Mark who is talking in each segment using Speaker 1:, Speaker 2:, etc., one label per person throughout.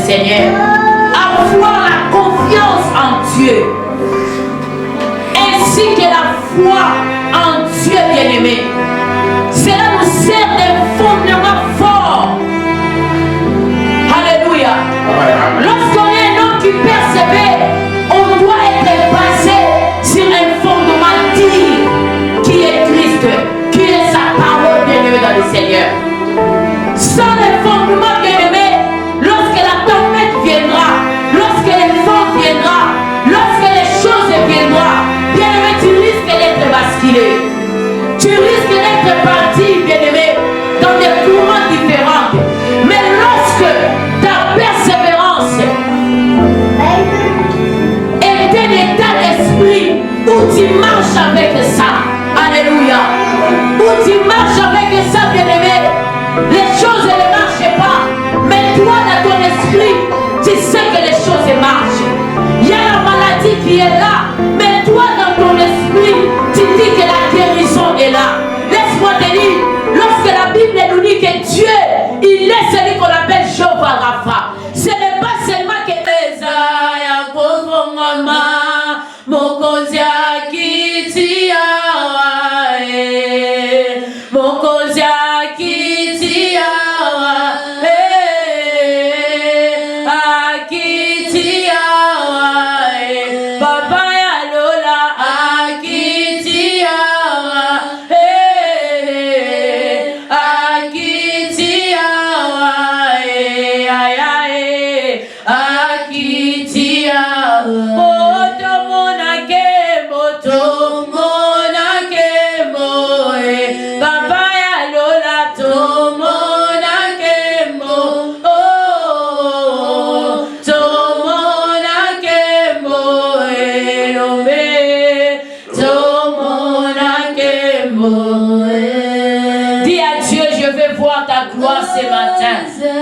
Speaker 1: Seigneur. Avoir la confiance en Dieu. Ainsi que la foi en Dieu bien-aimé. Cela nous sert d'un fondement fort. Alléluia. Lorsqu'on est un homme qui persévère, on doit être basé sur un fondement digne qui est Christ, qui est sa parole bien-aimée dans le Seigneur. Sans le fondement bien-aimé, lorsque la tempête viendra, lorsque les vents viendra, lorsque les choses viendront, bien-aimé, tu risques d'être basculé. Tu risques d'être parti, bien-aimé, dans des courants différents. Mais lorsque ta persévérance est un état d'esprit où tu marches avec ça, alléluia, où tu marches avec ça, bien-aimé, les choses ne marchent pas, mais toi dans ton esprit, tu sais que les choses marchent. Il y a la maladie qui est là, mais toi dans ton esprit, tu dis que la guérison est là. Laisse-moi te dire, lorsque la Bible nous dit que Dieu, il est celui qu'on appelle Jéhovah Rapha. Ce n'est pas seulement que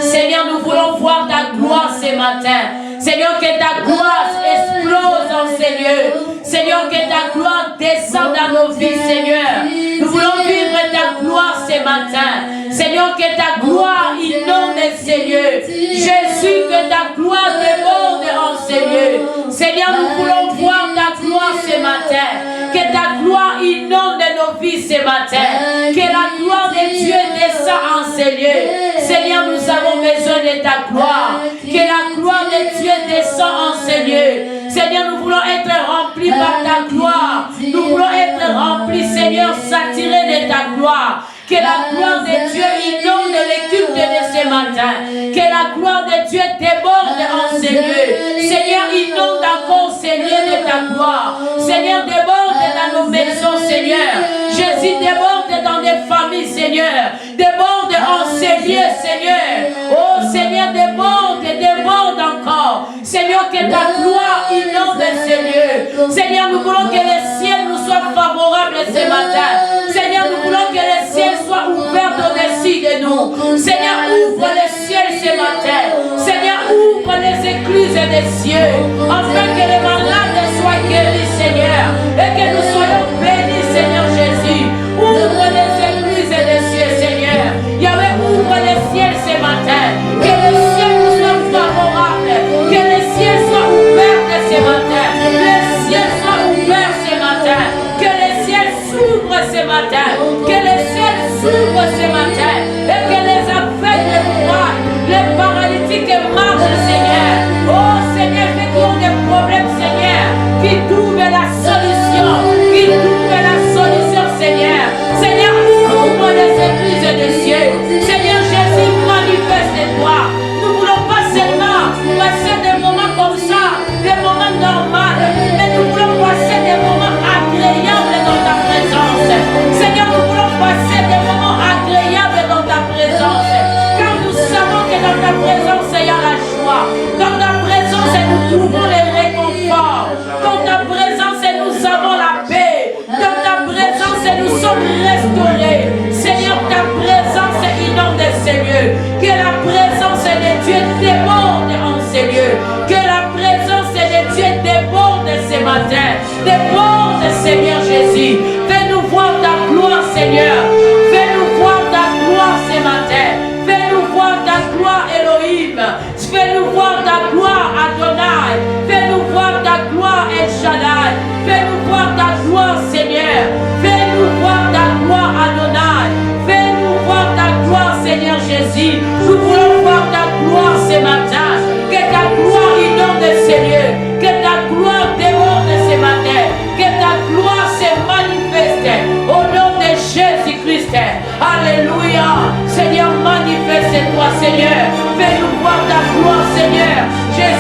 Speaker 1: Seigneur, nous voulons voir ta gloire ce matin. Seigneur, que ta gloire explose dans ces lieux. Seigneur, que ta gloire descende dans nos vies, Seigneur. Nous voulons vivre ta gloire ce matin. Seigneur, que ta gloire inonde ces lieux. Jésus, que ta gloire déborde en ces lieux. Seigneur, nous voulons voir ta gloire ce matin. Que ta gloire inonde nos vies ce matin. Que la gloire de Dieu descend en ces lieux. Seigneur, nous avons besoin de ta gloire. Que la gloire de Dieu descend en ces lieux. Seigneur, nous voulons être remplis par ta gloire. Nous voulons être remplis, Seigneur, saturés de ta gloire. Que la gloire de Dieu inonde les cultes de ce matin. Que la gloire de Dieu déborde en ces lieux. Seigneur, inonde encore ces lieux de ta gloire. Seigneur, déborde dans nos maisons, Seigneur. Jésus, déborde dans des familles, Seigneur. Déborde en ces lieux, Seigneur. Oh Seigneur, déborde, déborde encore. Seigneur, que ta gloire inonde ces lieux. Seigneur, nous voulons que les ciels nous soient favorables ce matin. Seigneur, nous voulons que les ciels soient ouverts au-dessus de nous. Seigneur, ouvre les ciels ce matin. Seigneur, ouvre les écluses des cieux. Afin que les malades soient guéris, Seigneur. Et que nous soyons bénis, Seigneur Jésus. Ouvre les écluses des cieux, Seigneur. Yahweh, ouvre les ciels ce matin. Que les ciels nous soient favorables. Que les ciels soient ouverts ce matin. Que les ciels soient ouverts ce matin. Que les ciels s'ouvrent ce matin. Que les ciels s'ouvrent ce matin. Et que les aveugles voient. Les paralytiques marchent, Seigneur. Oh Seigneur, fais qu'ils ont des problèmes, Seigneur. Qui trouvent la solution. Qui trouvent la solution, Seigneur. Seigneur, ouvre les églises des cieux. Seigneur Jésus, manifeste-toi. Nous ne voulons pas seulement passer des moments comme ça, des moments normaux, mais nous voulons passer des moments agréables dans ta présence. Seigneur, nous voulons passer des moments agréables dans ta présence. Car nous savons que dans ta présence, il y a la joie. Dans ta présence, nous trouvons les réconforts. Dans ta présence, nous avons la paix. Dans ta présence, nous sommes restaurés. Seigneur, ta présence inonde ces lieux. Que la présence de Dieu déborde en ces lieux. Que la présence de Dieu déborde ce matin. Déborde, Seigneur Jésus. Fais-nous voir ta gloire, Seigneur. Fais-nous voir ta gloire ce matin. Fais-nous voir ta gloire, Elohim. Fais-nous voir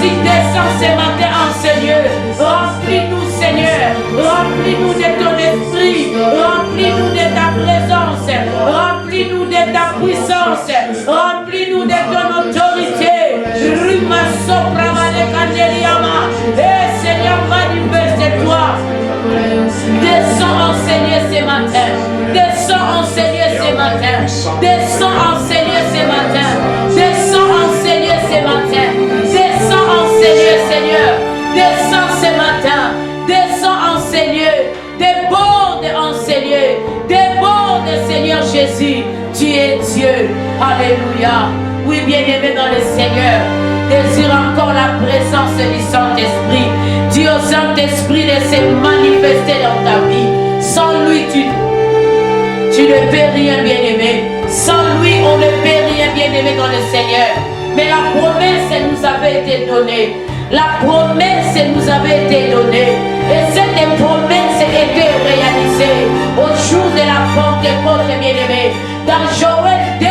Speaker 1: Jésus, descends ce matin en ce lieu. Remplis-nous, Seigneur. Remplis-nous de ton esprit. Remplis-nous de ta présence. Remplis-nous de ta puissance. Remplis-nous de ton autorité. Et Seigneur, manifeste-toi. Descends enseigner ce matin. Descends enseigner ce matin. Descends enseigner ce matin. Descends enseigner ce matin. Descends enseigner, Seigneur. Descends ce matin. Descends enseigner. Déborde enseigner. Déborde, Seigneur Jésus. Tu es Dieu. Alléluia. Oui, bien-aimé dans le Seigneur. Désire encore la présence du Saint-Esprit. Dis au Saint-Esprit de se manifester dans ta vie. Sans lui, tu ne peux rien, bien-aimé. Sans lui, on ne peut rien, bien-aimé dans le Seigneur. Mais la promesse nous avait été donnée. La promesse nous avait été donnée. Et cette promesse était réalisée au jour de la Pentecôte, bien-aimé. Dans Joël 2,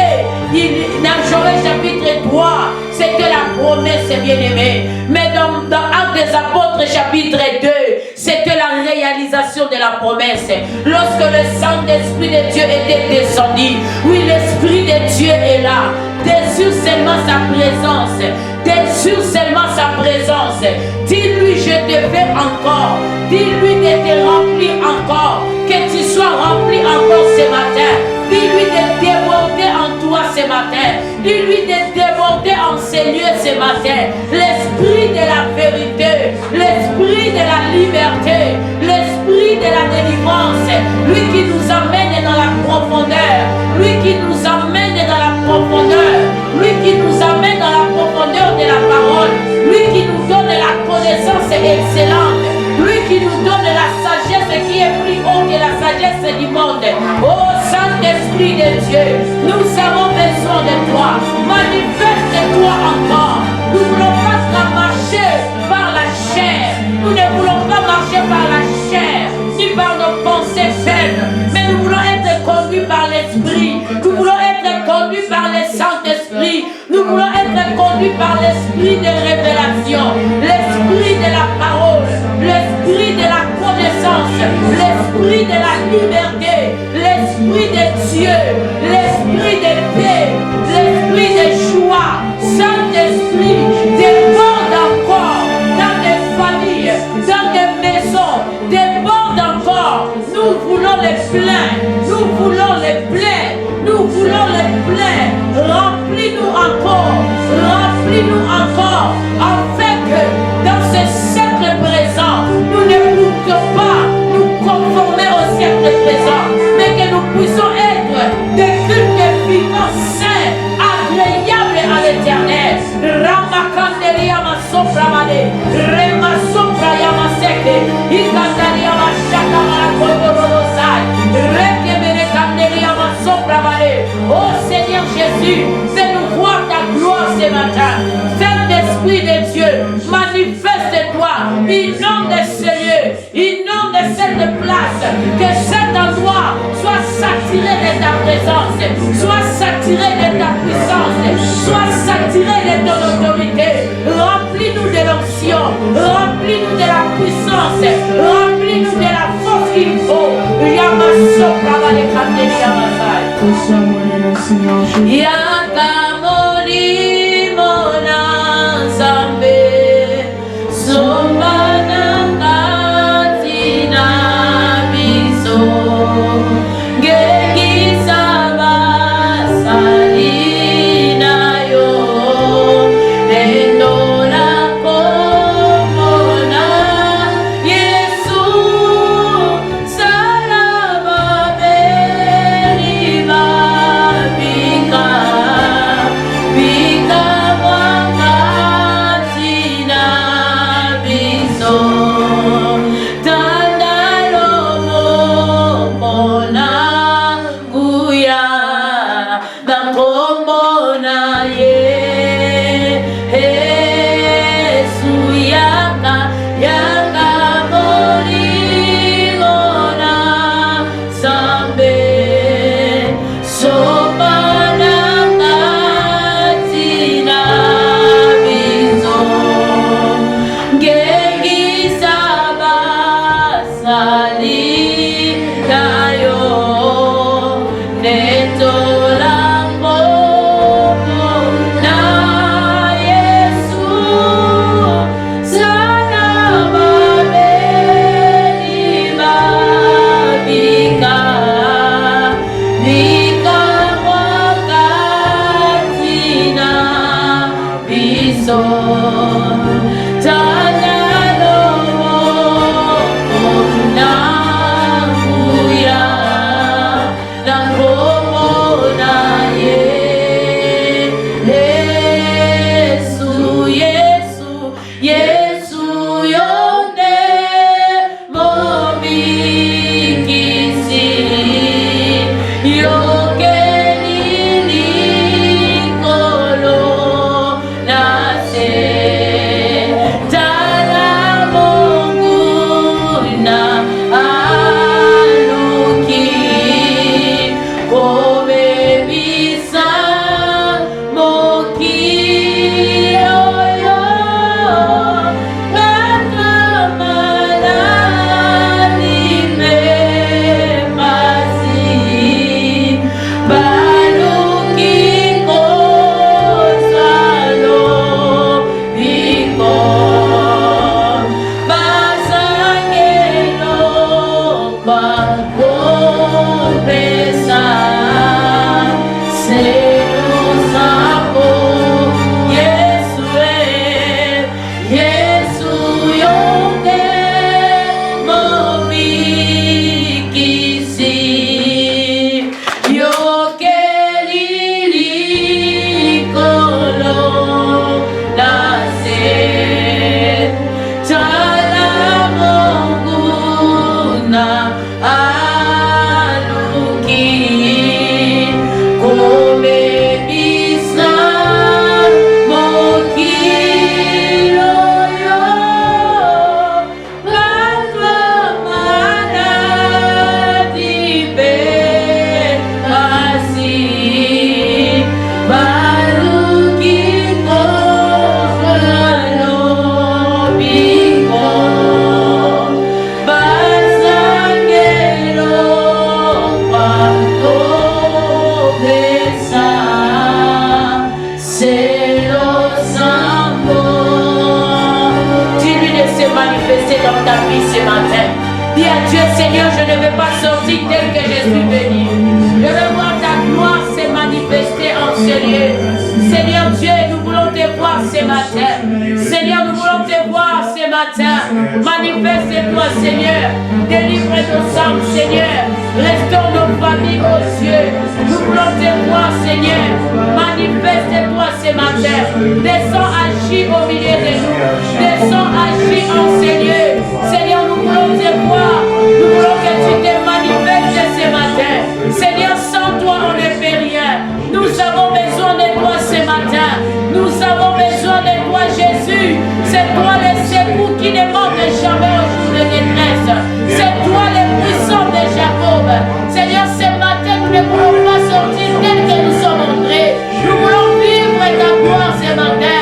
Speaker 1: dans Joël chapitre 3, c'était la promesse, bien-aimée. Mais dans Actes des Apôtres chapitre 2, c'était la réalisation de la promesse. Lorsque le Saint-Esprit de Dieu était descendu, oui, l'Esprit de Dieu est là. Désire seulement sa présence. Désire seulement sa présence. Dis-lui, je te veux encore. Dis-lui de te remplir encore. Que tu sois rempli encore ce matin. Dis-lui de déborder en toi ce matin. Dis-lui de déborder en ces lieux ce matin. L'esprit de la vérité, l'esprit de la liberté, l'esprit de la délivrance. Lui qui nous amène dans la profondeur. Lui qui nous amène dans la profondeur. Lui qui nous amène dans la profondeur de la parole. Lui qui nous donne la connaissance excellente. Lui qui nous donne la sagesse qui est plus haut que la sagesse du monde. Oh Saint-Esprit de Dieu, nous avons besoin de toi. Manifeste-toi encore. Nous ne voulons pas marcher par la chair. Nous ne voulons pas marcher par la chair, ni par nos pensées faibles. Mais nous voulons être conduits par l'Esprit. Nous voulons être conduits par le Saint-Esprit. Nous voulons être conduits par l'Esprit de révélation, l'Esprit de la parole, l'Esprit de la connaissance, l'Esprit de la liberté, l'Esprit de Dieu, l'Esprit de paix, l'Esprit de joie. Saint-Esprit, déborde encore dans des familles, dans des maisons, déborde encore. Nous voulons les pleins, nous voulons les pleins, nous voulons les pleins. Remplis-nous encore, afin que dans ce siècle présent, nous ne puissions pas nous conformer au siècle présent, mais que nous puissions être des cultes vivants, saints, agréables à l'Éternel. Ramakandelia masopramade, remasopra yamaseke, ikandalia mashaka marakodorosai, rekeberekandelia masopramade. Oh Seigneur Jésus, fais-nous voir ta gloire ce matin. Saint-Esprit de Dieu, manifeste-toi, inonde ce lieu, inonde cette place, que cet endroit soit saturé de ta présence, soit saturé de ta puissance, soit saturé de ton autorité. Remplis-nous de l'onction, remplis-nous de la puissance, remplis-nous de la force qu'il faut. Yakamori mona zambe somana katina biso geki saba salina yo endora komona Yesu salaba beriba bika manifester dans ta vie ce matin. Dis à Dieu, Seigneur, je ne veux pas sortir tel que je suis venu. Je veux voir ta gloire se manifester en ce lieu. Seigneur Dieu, nous voulons te voir ce matin. Seigneur, nous voulons te voir ce matin. Manifeste-toi, Seigneur. Délivre nos âmes, Seigneur. Restaure nos familles, oh Dieu. Nous voulons te voir, Seigneur. Manifeste-toi ce matin. Descends, agis au milieu de nous. Descends, agis en ce lieu. Seigneur, nous voulons te voir. Nous voulons que tu te manifestes ce matin. Seigneur, sans toi, on ne fait rien. Nous avons besoin de toi ce matin. Nous avons besoin de toi, Jésus. C'est toi le secours qui ne manque jamais au jour de détresse. C'est toi le puissant de Jacob. Seigneur, ce matin, nous ne voulons pas sortir tel que nous sommes entrés. Nous voulons vivre ta gloire ce matin.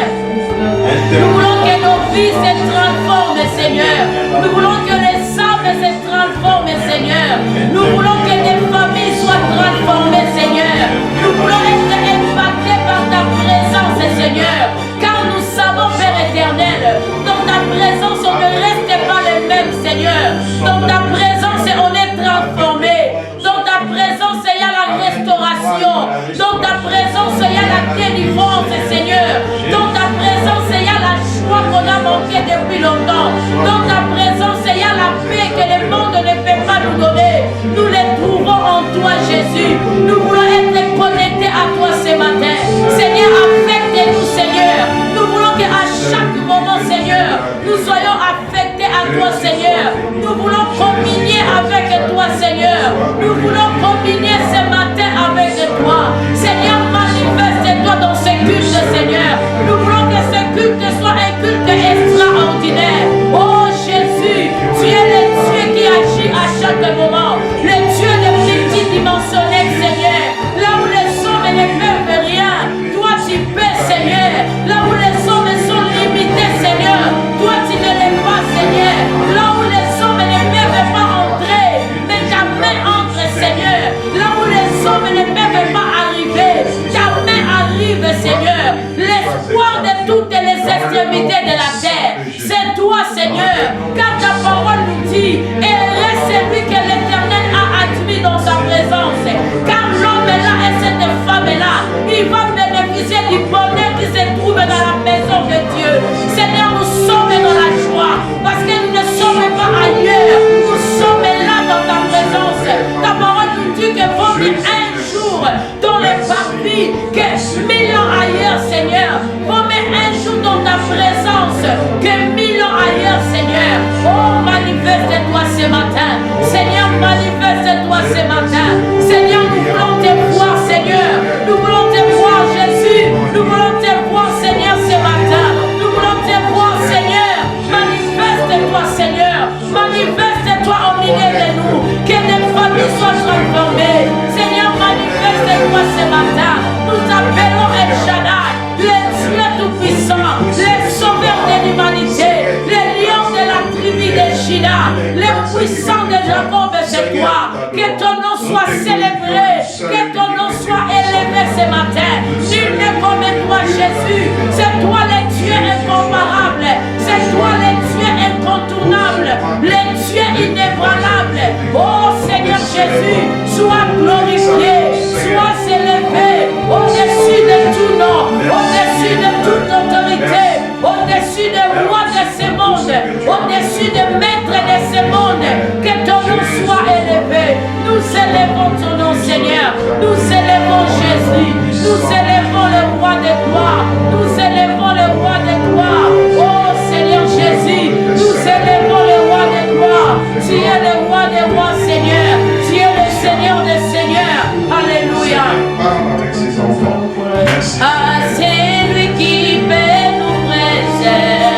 Speaker 1: Nous voulons que nos vies se transforment, Seigneur. Nous voulons que les âmes se transforment, Seigneur. Nous voulons que les familles soient transformées, Seigneur. Nous voulons être impactés par ta présence, Seigneur. Car nous savons, Père éternel, dans ta présence, on ne reste pas les mêmes, Seigneur. Dans ta présence, on est transformé. Dans ta présence, il y a la restauration. Dans ta présence, il y a la délivrance, Seigneur. Dans ta présence, il y a la joie qu'on a manqué depuis longtemps. Dans ta présence, il y a la paix que le monde ne peut pas nous donner. Nous les trouvons en toi, Jésus. Nous voulons être connectés à toi ce matin. Seigneur, affecte-nous, Seigneur. Nous voulons qu'à chaque moment, Seigneur, nous soyons affectés à toi, Seigneur. Nous voulons combiner avec toi, Seigneur. Nous voulons combiner ce matin avec toi. Seigneur, manifeste-toi dans ce culte, Seigneur. Nous voulons que ce culte soit un culte extraordinaire. Oh Jésus, tu es le Dieu qui agit à chaque moment. Le Dieu de multidimensionnel, Seigneur. Là où les hommes ne peuvent rien, toi tu peux, Seigneur. Là où les hommes sont limités, Seigneur, toi tu ne l'es pas, Seigneur. Là où les hommes ne peuvent pas entrer, mais ta main entre, Seigneur. Là où les hommes ne peuvent pas arriver, ta main arrive, Seigneur. L'espoir de toutes les extrémités de la terre, c'est toi, Seigneur. Car ta parole nous dit, et reste celui que l'Éternel a admis dans sa présence. Car l'homme-là et cette femme-là, il va bénéficier du bonheur qui se trouve dans la maison de Dieu. Seigneur, nous sommes dans la joie, parce que nous ne sommes pas ailleurs. Nous sommes là dans ta présence. Ta parole nous dit que vaut mieux un jour dans les parvis que 1000 ans ailleurs, Seigneur. Vaut mieux un jour dans ta présence que 1000 ans ailleurs, Seigneur. Oh, manifeste-toi ce matin. Seigneur, manifeste-toi ce matin. Seigneur, nous voulons te voir, Seigneur. Nous voulons te voir, Jésus. Nous voulons te voir, Seigneur, ce matin. Nous voulons te voir, Seigneur. Manifeste-toi, Seigneur. Manifeste-toi au milieu de nous. Que les familles soient transformées. Seigneur, manifeste-toi ce matin. Nous appelons El Shaddai, le Dieu tout-puissant, le sauveur de l'humanité, le lion de la tribu de Juda, le puissant de Jacob, c'est toi. Que ton nom soit célébré, que ton nom soit élevé ce matin. Nul n'est comme toi, Jésus. C'est toi le Dieu incomparable. C'est toi le Dieu incontournable, le Dieu inébranlable. Oh Seigneur Jésus, sois glorifié, sois élevé au-dessus de tout nom, au-dessus de toute autorité, au-dessus des rois de ce monde, au-dessus des maîtres de ce monde. Que ton nom soit élevé. Nous élevons ton nom, Seigneur. Nous élevons Jésus. Nous élevons le roi de gloire. Nous élevons le roi de gloire. Oh Seigneur Jésus, nous élevons le roi de gloire. Tu es le roi des rois, Seigneur. Tu es le Seigneur des seigneurs. Alléluia.
Speaker 2: Avec ses enfants. Merci.
Speaker 1: Ah, c'est lui qui peut nous préserver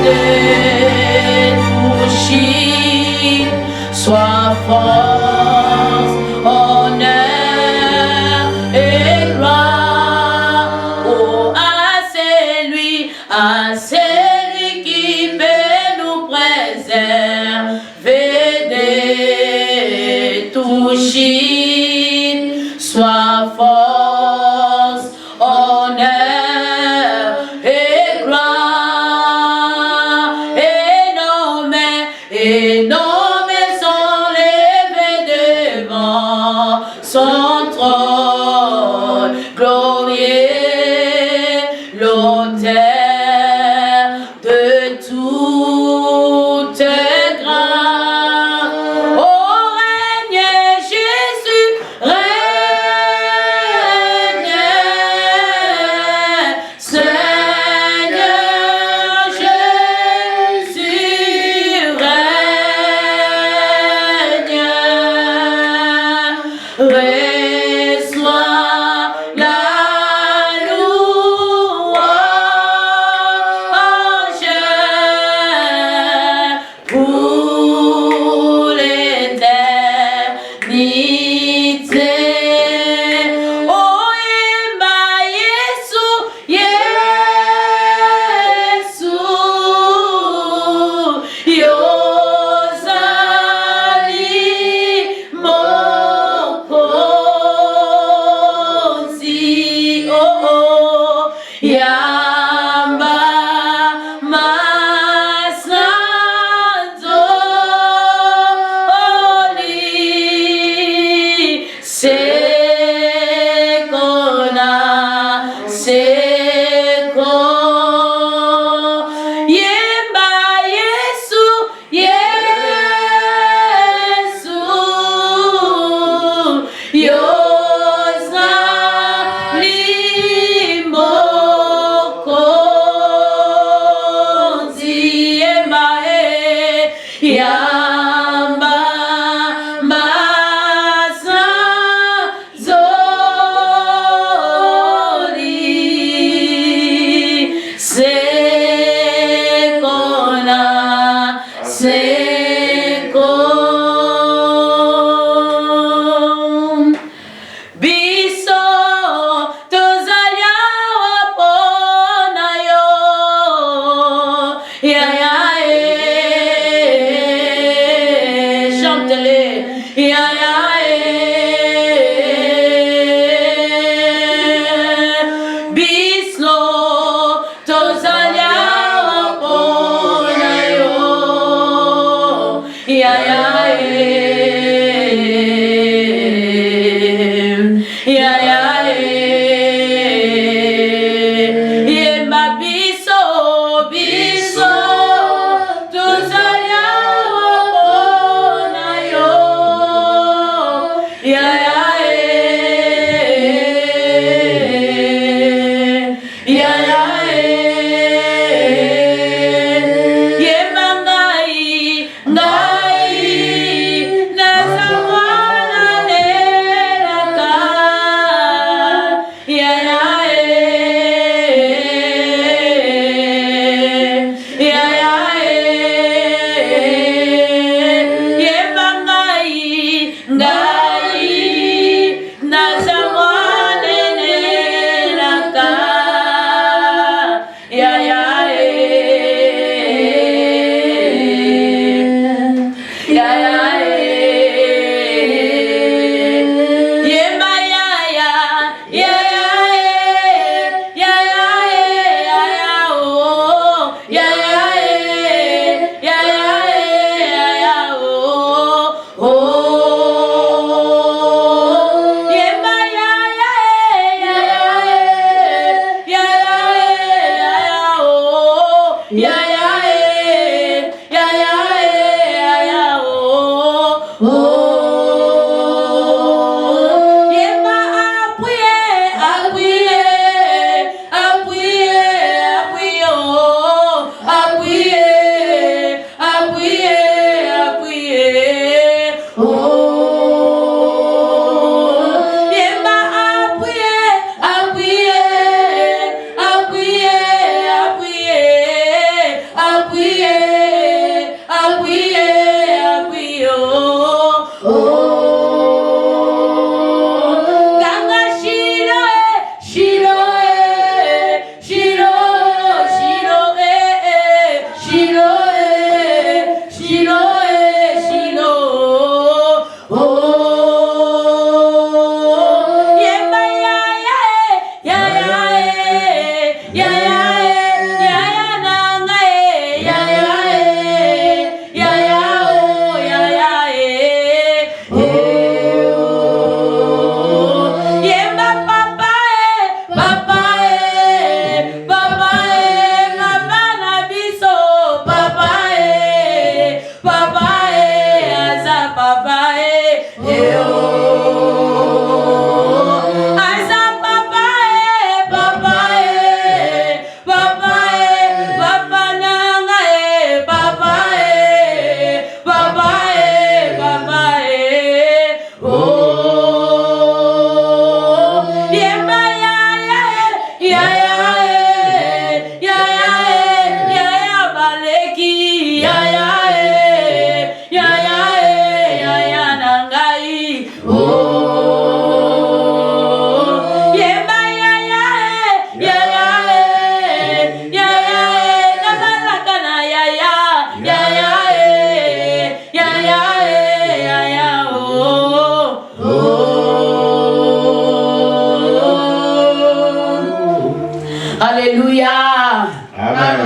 Speaker 1: de tout chine. Sois force, honneur et gloire.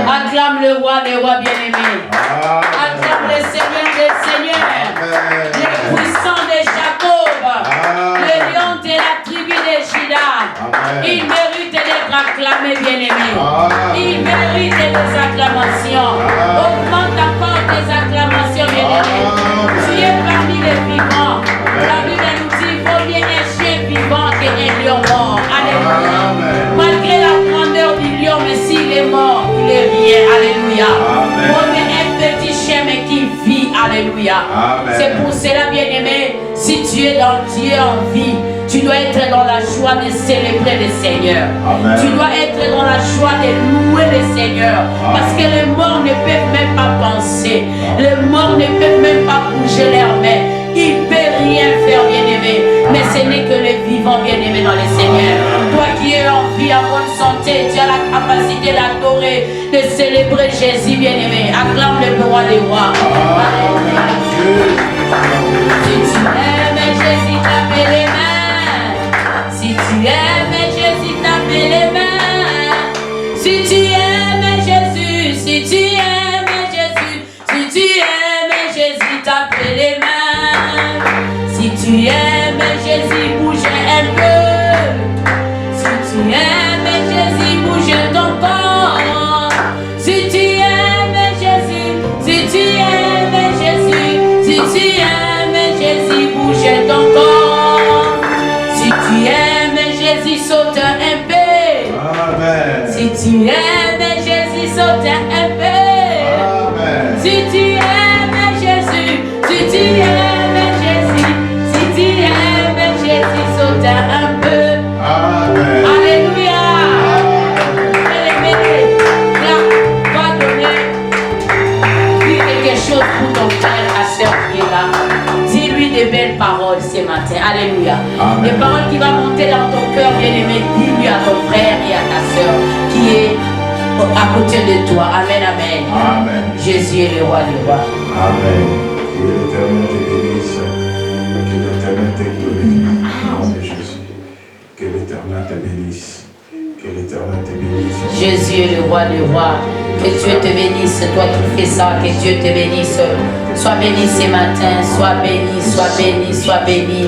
Speaker 1: Acclame le roi des rois bien-aimés. Acclame le Seigneur des seigneurs. Le puissant de Jacob. Le lion de la tribu de Juda. Il mérite d'être acclamé, bien-aimé. Il mérite des acclamations. Augmente encore tes acclamations, bien-aimé. Tu es parmi les vivants. La Bible nous dit qu'il vaut mieux un chien vivant qu'un lion mort. Alléluia. Malgré la grandeur du lion, mais s'il est mort, il est rien. Alléluia. Vaut mieux un petit chien, mais qui vit. Alléluia. C'est pour cela, bien-aimé, si tu es dans Dieu en vie, tu dois être dans la joie de célébrer le Seigneur. Tu dois être dans la joie de louer le Seigneur. Parce que les morts ne peuvent même pas penser. Les morts de célébrer Jésus, bien-aimé. Acclame le roi des rois. Si tu aimes Jésus, tape les mains. Si tu aimes Jésus, tape les mains. Si tu aimes Jésus, si tu aimes Jésus, si tu aimes Jésus, tape les mains. Si tu aimes Jésus, bouge un peu. Si tu aimes Jésus, bouge ton corps. Si tu aimes Jésus, si tu aimes Jésus, si tu aimes Jésus, bouge ton corps. Si tu aimes Jésus, saute un peu.
Speaker 2: Amen.
Speaker 1: Si tu aimes Jésus, saute un peu.
Speaker 2: Amen.
Speaker 1: Si tu aimes Jésus, si tu aimes Jésus, si tu aimes Jésus, saute un peu.
Speaker 2: Amen.
Speaker 1: Alléluia. Bien-aimé, là, va donner, dis quelque chose pour ton frère, ta soeur qui est là. Dis-lui des belles paroles ce matin. Alléluia.
Speaker 2: Amen.
Speaker 1: Des paroles qui vont monter dans ton cœur, bien-aimé. Dis-lui à ton frère et à ta soeur qui est à côté de toi. Amen, amen.
Speaker 2: Amen.
Speaker 1: Jésus est le roi des rois.
Speaker 2: Amen. Que l'Éternel te bénisse. Que l'Éternel te glorifie. Au nom de Jésus. Que l'Éternel te bénisse. Que l'Éternel te bénisse.
Speaker 1: Jésus est le roi des rois. Que Dieu te bénisse, toi qui fais ça, que Dieu te bénisse. Sois béni ce matin, sois béni, sois béni, sois béni.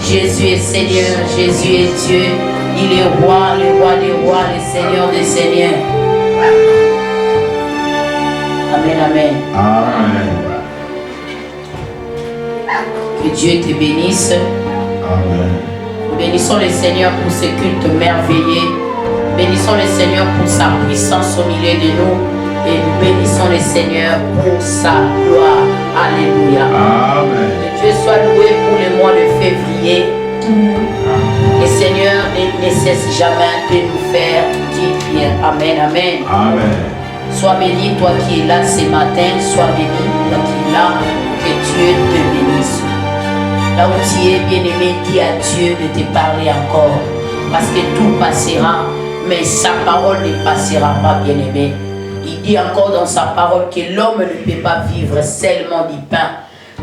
Speaker 1: Jésus est Seigneur, Jésus est Dieu. Il est roi des rois, le Seigneur des seigneurs. Amen, amen.
Speaker 2: Amen.
Speaker 1: Que Dieu te bénisse.
Speaker 2: Amen.
Speaker 1: Nous bénissons le Seigneur pour ce culte merveilleux. Bénissons le Seigneur pour sa puissance au milieu de nous. Et nous bénissons le Seigneur pour sa gloire. Alléluia.
Speaker 2: Amen.
Speaker 1: Que Dieu soit loué pour le mois de février. Le Seigneur ne cesse jamais de nous faire du bien. Amen, amen.
Speaker 2: Amen.
Speaker 1: Sois béni, toi qui es là ce matin. Sois béni, toi qui es là. Que Dieu te bénisse. Là où tu es, bien-aimé, dis à Dieu de te parler encore. Parce que tout passera, mais sa parole ne passera pas, bien-aimé. Il dit encore dans sa parole que l'homme ne peut pas vivre seulement du pain,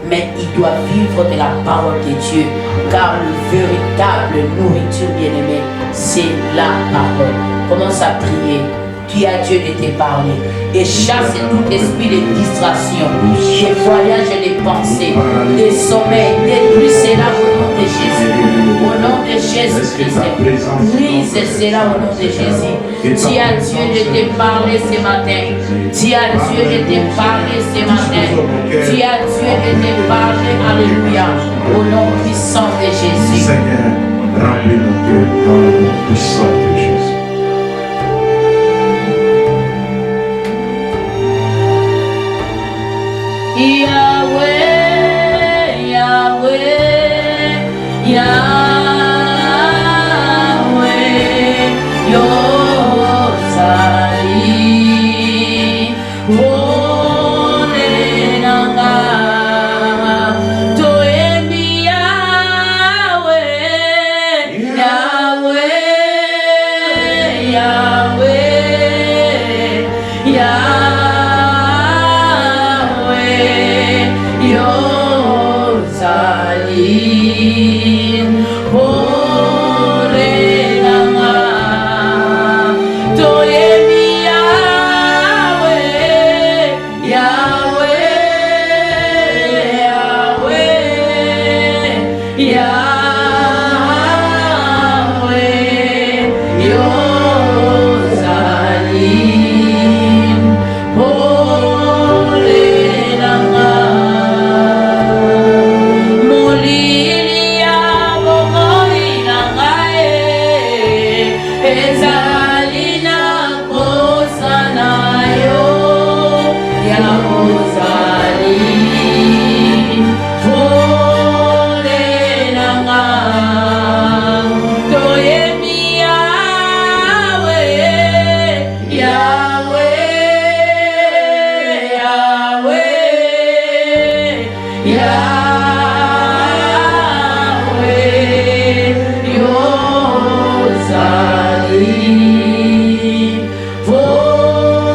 Speaker 1: mais il doit vivre de la parole de Dieu. Car le véritable nourriture, bien-aimé, c'est la parole. Commence à prier. Dis à Dieu de te parler et chasse tout esprit de distraction, de voyage et de pensée, de sommeil, détruis cela au nom de Jésus. Au nom de Jésus-Christ, brise cela au nom de Jésus. Dis à Dieu de te parler ce matin. Dis à Dieu de te parler ce matin. Dis à Dieu de te parler, alléluia, au nom puissant de Jésus.
Speaker 2: Seigneur, remplis nos cœurs dans le nom puissant de Jésus.
Speaker 1: Yahweh, Yahweh, Yahweh, Yozali, Onenanga, Toemi Yahweh, Yahweh, Yahweh, Yahweh. Oh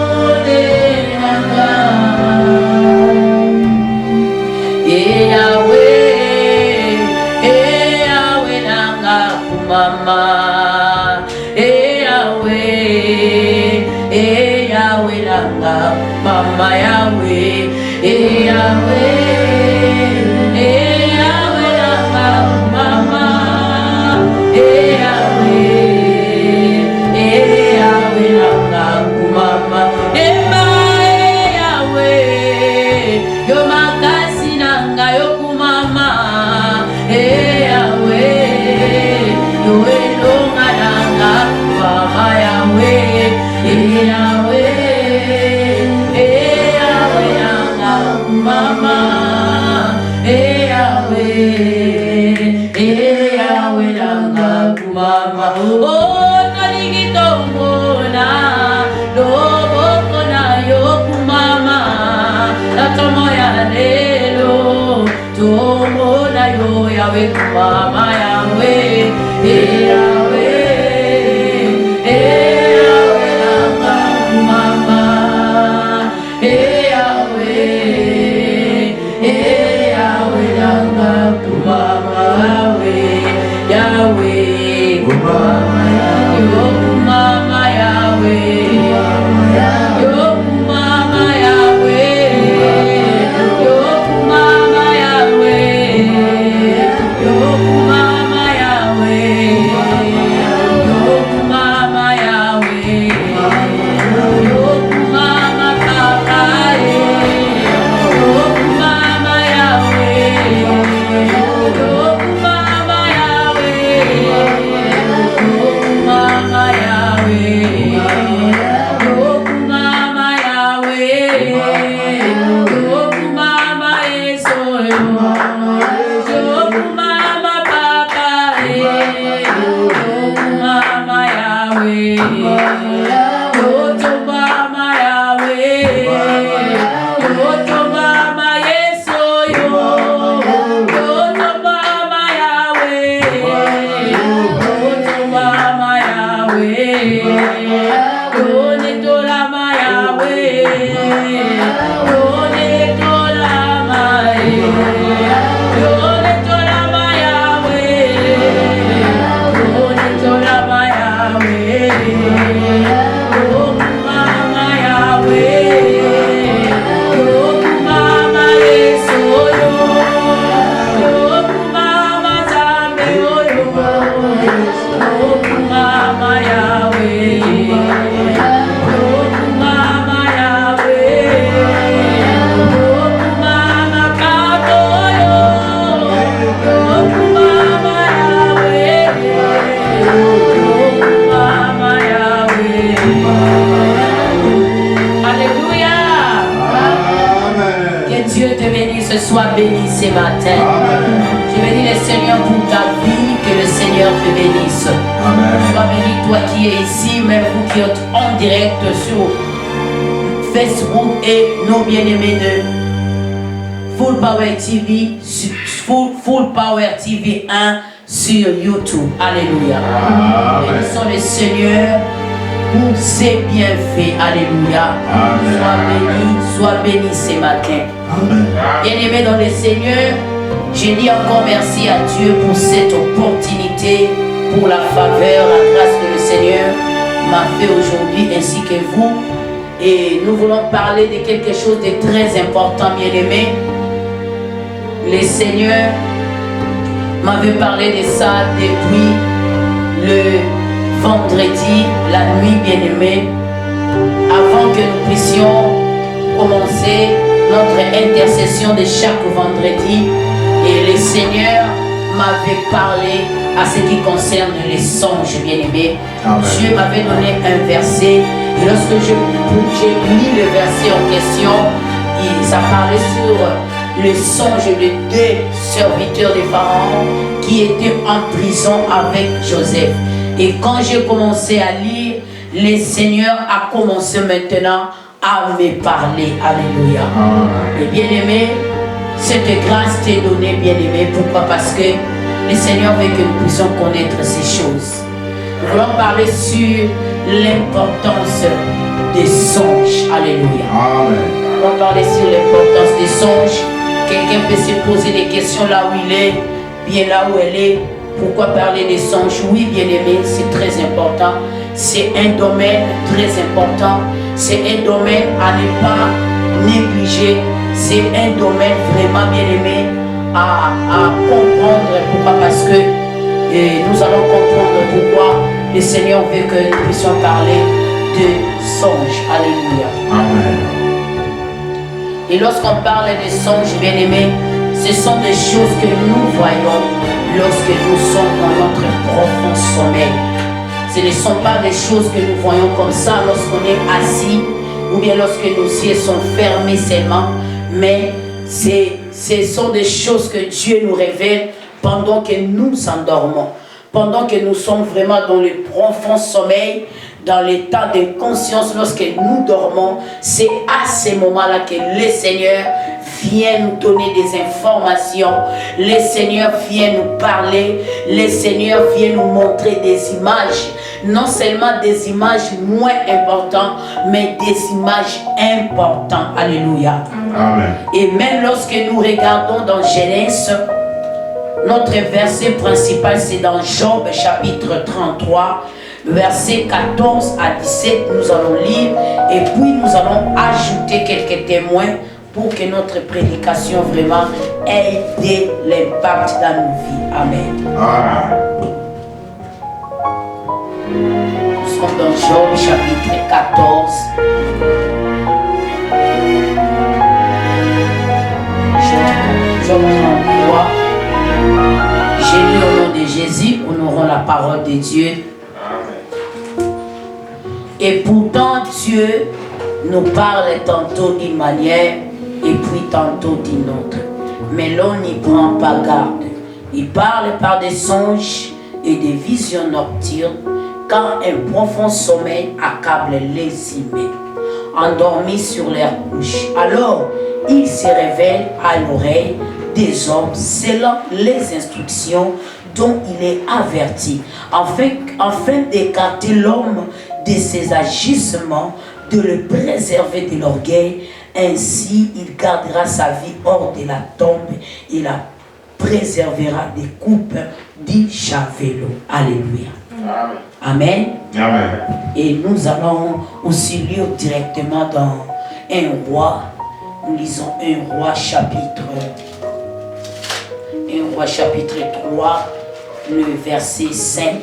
Speaker 1: Sois béni ce matin. Je bénis le Seigneur pour ta vie, que le Seigneur te bénisse. Amen. Sois béni toi qui es ici, même vous qui êtes en direct sur Facebook et nos bien-aimés de Full Power TV, Full Power TV 1 sur YouTube. Alléluia. Bénissons le Seigneur pour ses bienfaits. Alléluia. Sois béni ce matin. Bien-aimé dans le Seigneur, je dis encore merci à Dieu pour cette opportunité, pour la faveur, la grâce que le Seigneur m'a fait aujourd'hui ainsi que vous. Et nous voulons parler de quelque chose de très important, bien-aimé. Le Seigneur m'avait parlé de ça depuis le vendredi, la nuit, bien-aimé, avant que nous puissions commencer notre intercession de chaque vendredi. Et le Seigneur m'avait parlé à ce qui concerne les songes, bien-aimés. Dieu m'avait donné un verset. Et lorsque j'ai lu le verset en question, ça parlait sur le songe de deux serviteurs de Pharaon qui étaient en prison avec Joseph. Et quand j'ai commencé à lire, le Seigneur a commencé maintenant à me parler. Alléluia. Et bien-aimé, cette grâce t'est donnée, bien-aimé. Pourquoi? Parce que le Seigneur veut que nous puissions connaître ces choses. Nous voulons parler sur l'importance des songes. Alléluia. Amen. Nous voulons parler sur l'importance des songes. Quelqu'un peut se poser des questions là où il est, bien là où elle est. Pourquoi parler des songes? Oui, bien-aimé, c'est très important. C'est un domaine très important. C'est un domaine à ne pas négliger. c'est un domaine vraiment bien aimé à comprendre. Pourquoi? Parce que nous allons comprendre pourquoi le Seigneur veut que nous puissions parler de songes. Alléluia.
Speaker 2: Amen.
Speaker 1: Et lorsqu'on parle de songes, bien aimés, ce sont des choses que nous voyons lorsque nous sommes dans notre profond sommeil. Ce ne sont pas des choses que nous voyons comme ça lorsqu'on est assis ou bien lorsque nos yeux sont fermés seulement, mais ce sont des choses que Dieu nous révèle pendant que nous endormons, pendant que nous sommes vraiment dans le profond sommeil, dans l'état de conscience. Lorsque nous dormons, c'est à ces moments-là que le Seigneur vient nous donner des informations, le Seigneur vient nous parler, le Seigneur vient nous montrer des images, non seulement des images moins importantes, mais des images importantes. Alléluia.
Speaker 2: Amen.
Speaker 1: Et même lorsque nous regardons dans Genèse, notre verset principal, c'est dans Job chapitre 33, versets 14 à 17, nous allons lire et puis nous allons ajouter quelques témoins pour que notre prédication vraiment ait de l'impact dans nos vies. Amen.
Speaker 2: Amen.
Speaker 1: Nous sommes dans Job chapitre 14. Job 33. J'ai lu au nom de Jésus, honorons la parole de Dieu. Et pourtant Dieu nous parle tantôt d'une manière et puis tantôt d'une autre. Mais l'on n'y prend pas garde. Il parle par des songes et des visions nocturnes quand un profond sommeil accable les humains, endormis sur leur couche. Alors il se révèle à l'oreille des hommes selon les instructions dont il est averti, afin d'écarter l'homme de ses agissements, de le préserver de l'orgueil. Ainsi, il gardera sa vie hors de la tombe et la préservera des coupes du javelot. Alléluia. Amen.
Speaker 2: Amen.
Speaker 1: Et nous allons aussi lire directement dans un roi. Nous lisons un roi chapitre 3, le verset 5.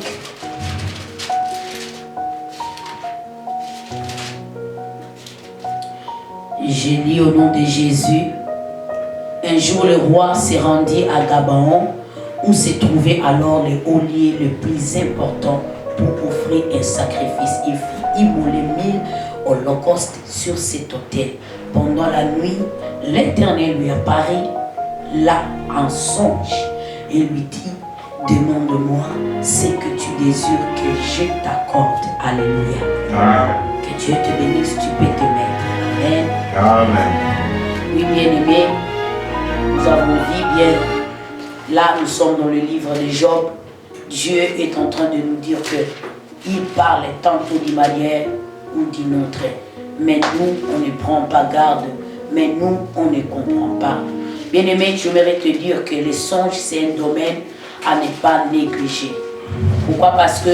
Speaker 1: J'ai lu au nom de Jésus. Un jour, le roi s'est rendu à Gabaon, où se trouvait alors le haut lieu le plus important pour offrir un sacrifice. Il fit immoler 1000 holocaustes sur cet autel. Pendant la nuit, l'Éternel lui apparut là en songe et lui dit: demande-moi ce que tu désires que je t'accorde. Alléluia.
Speaker 2: Amen.
Speaker 1: Que Dieu te bénisse, tu peux te mettre. Amen.
Speaker 2: Amen.
Speaker 1: Oui, bien-aimés, nous avons vu bien. Là, nous sommes dans le livre de Job. Dieu est en train de nous dire qu'il parle tantôt d'une manière ou d'une autre. Mais nous, on ne prend pas garde. Mais nous, on ne comprend pas. Bien-aimé, j'aimerais te dire que les songes, c'est un domaine à ne pas négliger. Pourquoi? Parce que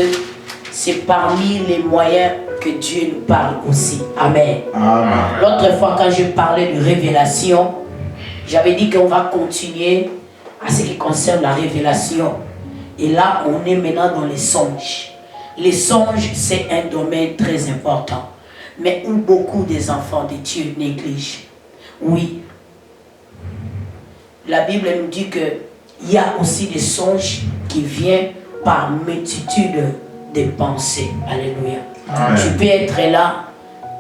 Speaker 1: c'est parmi les moyens que Dieu nous parle aussi. Amen.
Speaker 2: Amen.
Speaker 1: L'autre fois, quand je parlais de révélation, j'avais dit qu'on va continuer à ce qui concerne la révélation. Et là, on est maintenant dans les songes. Les songes, c'est un domaine très important, mais où beaucoup des enfants de Dieu négligent. Oui. La Bible nous dit qu'il y a aussi des songes qui viennent par multitude de pensées. Alléluia.
Speaker 2: Amen.
Speaker 1: Tu peux être là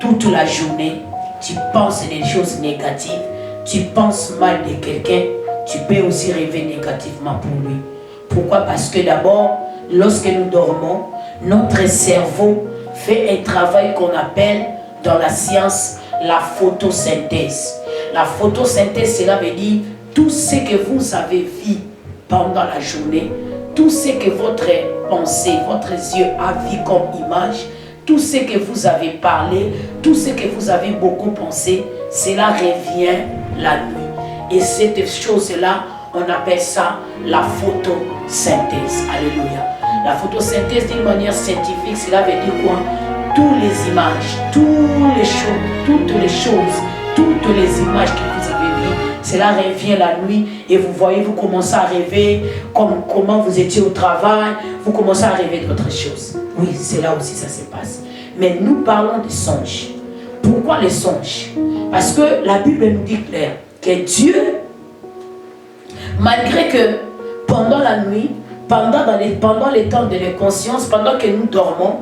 Speaker 1: toute la journée, tu penses des choses négatives, tu penses mal de quelqu'un, tu peux aussi rêver négativement pour lui. Pourquoi? Parce que d'abord, lorsque nous dormons, notre cerveau fait un travail qu'on appelle dans la science la photosynthèse. La photosynthèse, cela veut dire tout ce que vous avez vu pendant la journée, tout ce que votre pensée, votre yeux a vu comme image, tout ce que vous avez parlé, tout ce que vous avez beaucoup pensé, cela revient la nuit. Et cette chose-là, on appelle ça la photosynthèse. Alléluia. La photosynthèse, d'une manière scientifique, cela veut dire quoi? Toutes les images, toutes les choses, toutes les images que vous avez vues, cela revient la nuit et vous voyez, vous commencez à rêver comment vous étiez au travail, vous commencez à rêver d'autres choses. Oui, c'est là aussi ça se passe. Mais nous parlons des songes. Pourquoi les songes? Parce que la Bible nous dit clair que Dieu, malgré que pendant la nuit, pendant les temps de l'inconscience, pendant que nous dormons,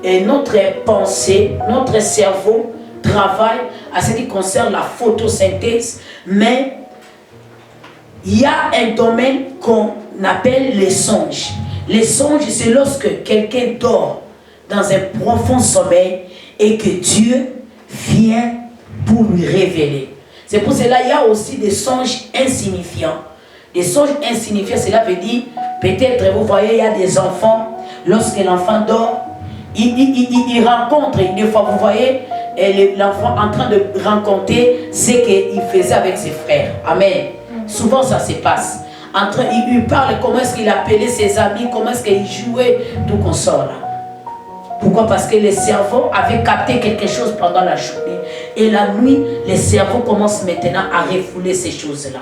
Speaker 1: et notre pensée, notre cerveau travaille à ce qui concerne la photosynthèse, mais il y a un domaine qu'on appelle les songes. Les songes, c'est lorsque quelqu'un dort dans un profond sommeil et que Dieu vient pour lui révéler. C'est pour cela qu'il y a aussi des songes insignifiants. Des songes insignifiants, cela veut dire, peut-être, vous voyez, il y a des enfants, lorsque l'enfant dort, il rencontre, des fois, vous voyez, l'enfant en train de rencontrer ce qu'il faisait avec ses frères. Amen. Souvent, ça se passe. Il parle comment est-ce qu'il appelait ses amis, comment est-ce qu'il jouait, tout qu'on sort là. Pourquoi? Parce que le cerveau avait capté quelque chose pendant la journée. Et la nuit, le cerveau commence maintenant à refouler ces choses-là.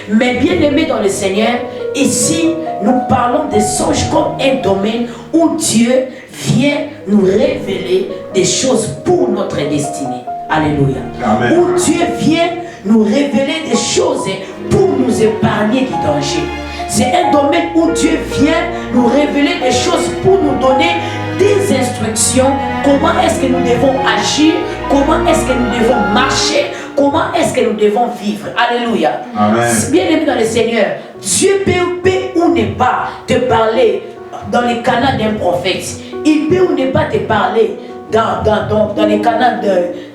Speaker 1: Mais bien aimé dans le Seigneur, ici, nous parlons des songes comme un domaine où Dieu vient nous révéler des choses pour notre destinée. Alléluia. Amen. Où Dieu vient nous révéler des choses pour nous épargner du danger. C'est un domaine où Dieu vient nous révéler des choses pour nous donner des instructions, comment est-ce que nous devons agir, comment est-ce que nous devons marcher, comment est-ce que nous devons vivre. Alléluia. Amen. Bien aimé dans le Seigneur, Dieu peut ou ne pas te parler dans les canaux d'un prophète. Il peut ou ne pas te parler dans les canaux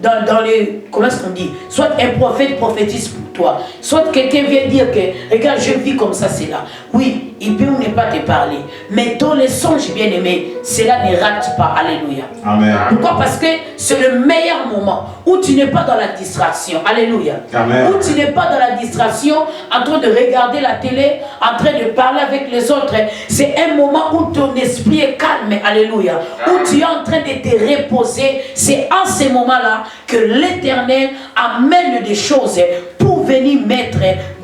Speaker 1: dans les, comment est-ce qu'on dit, soit un prophète prophétise pour toi, soit quelqu'un vient dire que regarde, je vis comme ça, c'est là. Oui, il peut ou ne pas te parler, mais dans les songes, bien aimés, cela ne rate pas. Alléluia. Amen. Pourquoi? Parce que c'est le meilleur moment où tu n'es pas dans la distraction. Alléluia. Amen. Où tu n'es pas dans la distraction en train de regarder la télé, en train de parler avec les autres. C'est un moment où ton esprit est calme. Alléluia. Où tu es en train de te reposer. C'est en ces moments-là que l'Éternel amène des choses pour venir mettre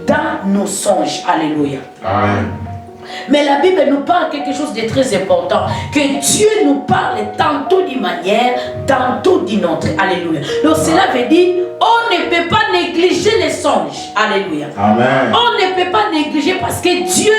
Speaker 1: dans nos songes. Alléluia. Amen. Mais la Bible nous parle quelque chose de très important, que Dieu nous parle tantôt d'une manière, tantôt d'une autre. Alléluia. Donc cela veut dire, on ne peut pas négliger les songes. Alléluia. Amen. On ne peut pas négliger parce que Dieu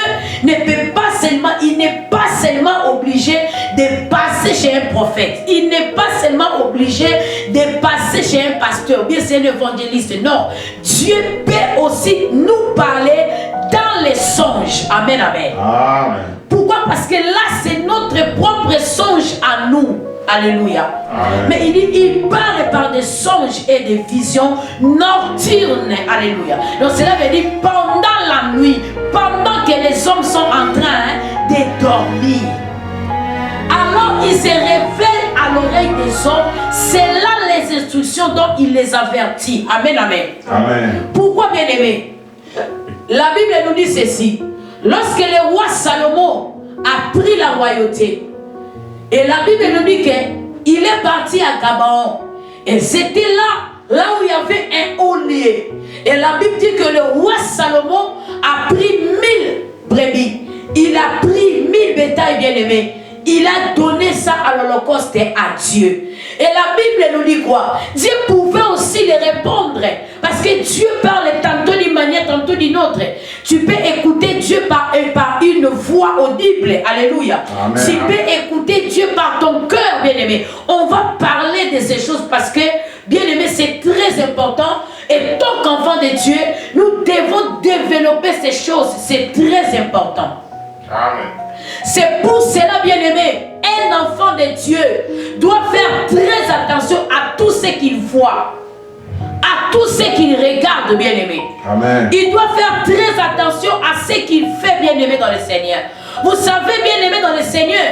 Speaker 1: ne peut pas seulement, il n'est pas seulement obligé de passer chez un prophète. Il n'est pas seulement obligé de passer chez un pasteur, bien c'est un évangéliste. Non. Dieu peut aussi nous parler dans les songes. Amen, amen. Amen. Pourquoi? Parce que là, c'est notre propre songe à nous. Alléluia. Amen. Mais il parle par des songes et des visions nocturnes. Alléluia. Donc cela veut dire pendant la nuit, pendant que les hommes sont en train de dormir. Alors il se révèle à l'oreille des hommes. C'est là les instructions dont il les avertit. Amen, amen. Amen. Pourquoi, bien aimé? La Bible nous dit ceci. Lorsque le roi Salomon a pris la royauté, et la Bible nous dit qu'il est parti à Gabaon, et c'était là où il y avait un haut lieu. Et la Bible dit que le roi Salomon a pris 1000 brebis, il a pris 1000 bétails bien-aimés. Il a donné ça à l'Holocauste à Dieu. Et la Bible nous dit quoi? Dieu pouvait aussi les répondre. Parce que Dieu parle tantôt d'une manière, tantôt d'une autre. Tu peux écouter Dieu par une voix audible. Alléluia. Amen. Tu peux écouter Dieu par ton cœur, bien-aimé. On va parler de ces choses parce que, bien-aimé, c'est très important. Et tant qu'enfant de Dieu, nous devons développer ces choses. C'est très important. Amen. C'est pour cela, bien-aimé, un enfant de Dieu doit faire très attention à tout ce qu'il voit, à tout ce qu'il regarde, bien-aimé. Amen. Il doit faire très attention à ce qu'il fait, bien-aimé, dans le Seigneur. Vous savez, bien-aimé, dans le Seigneur,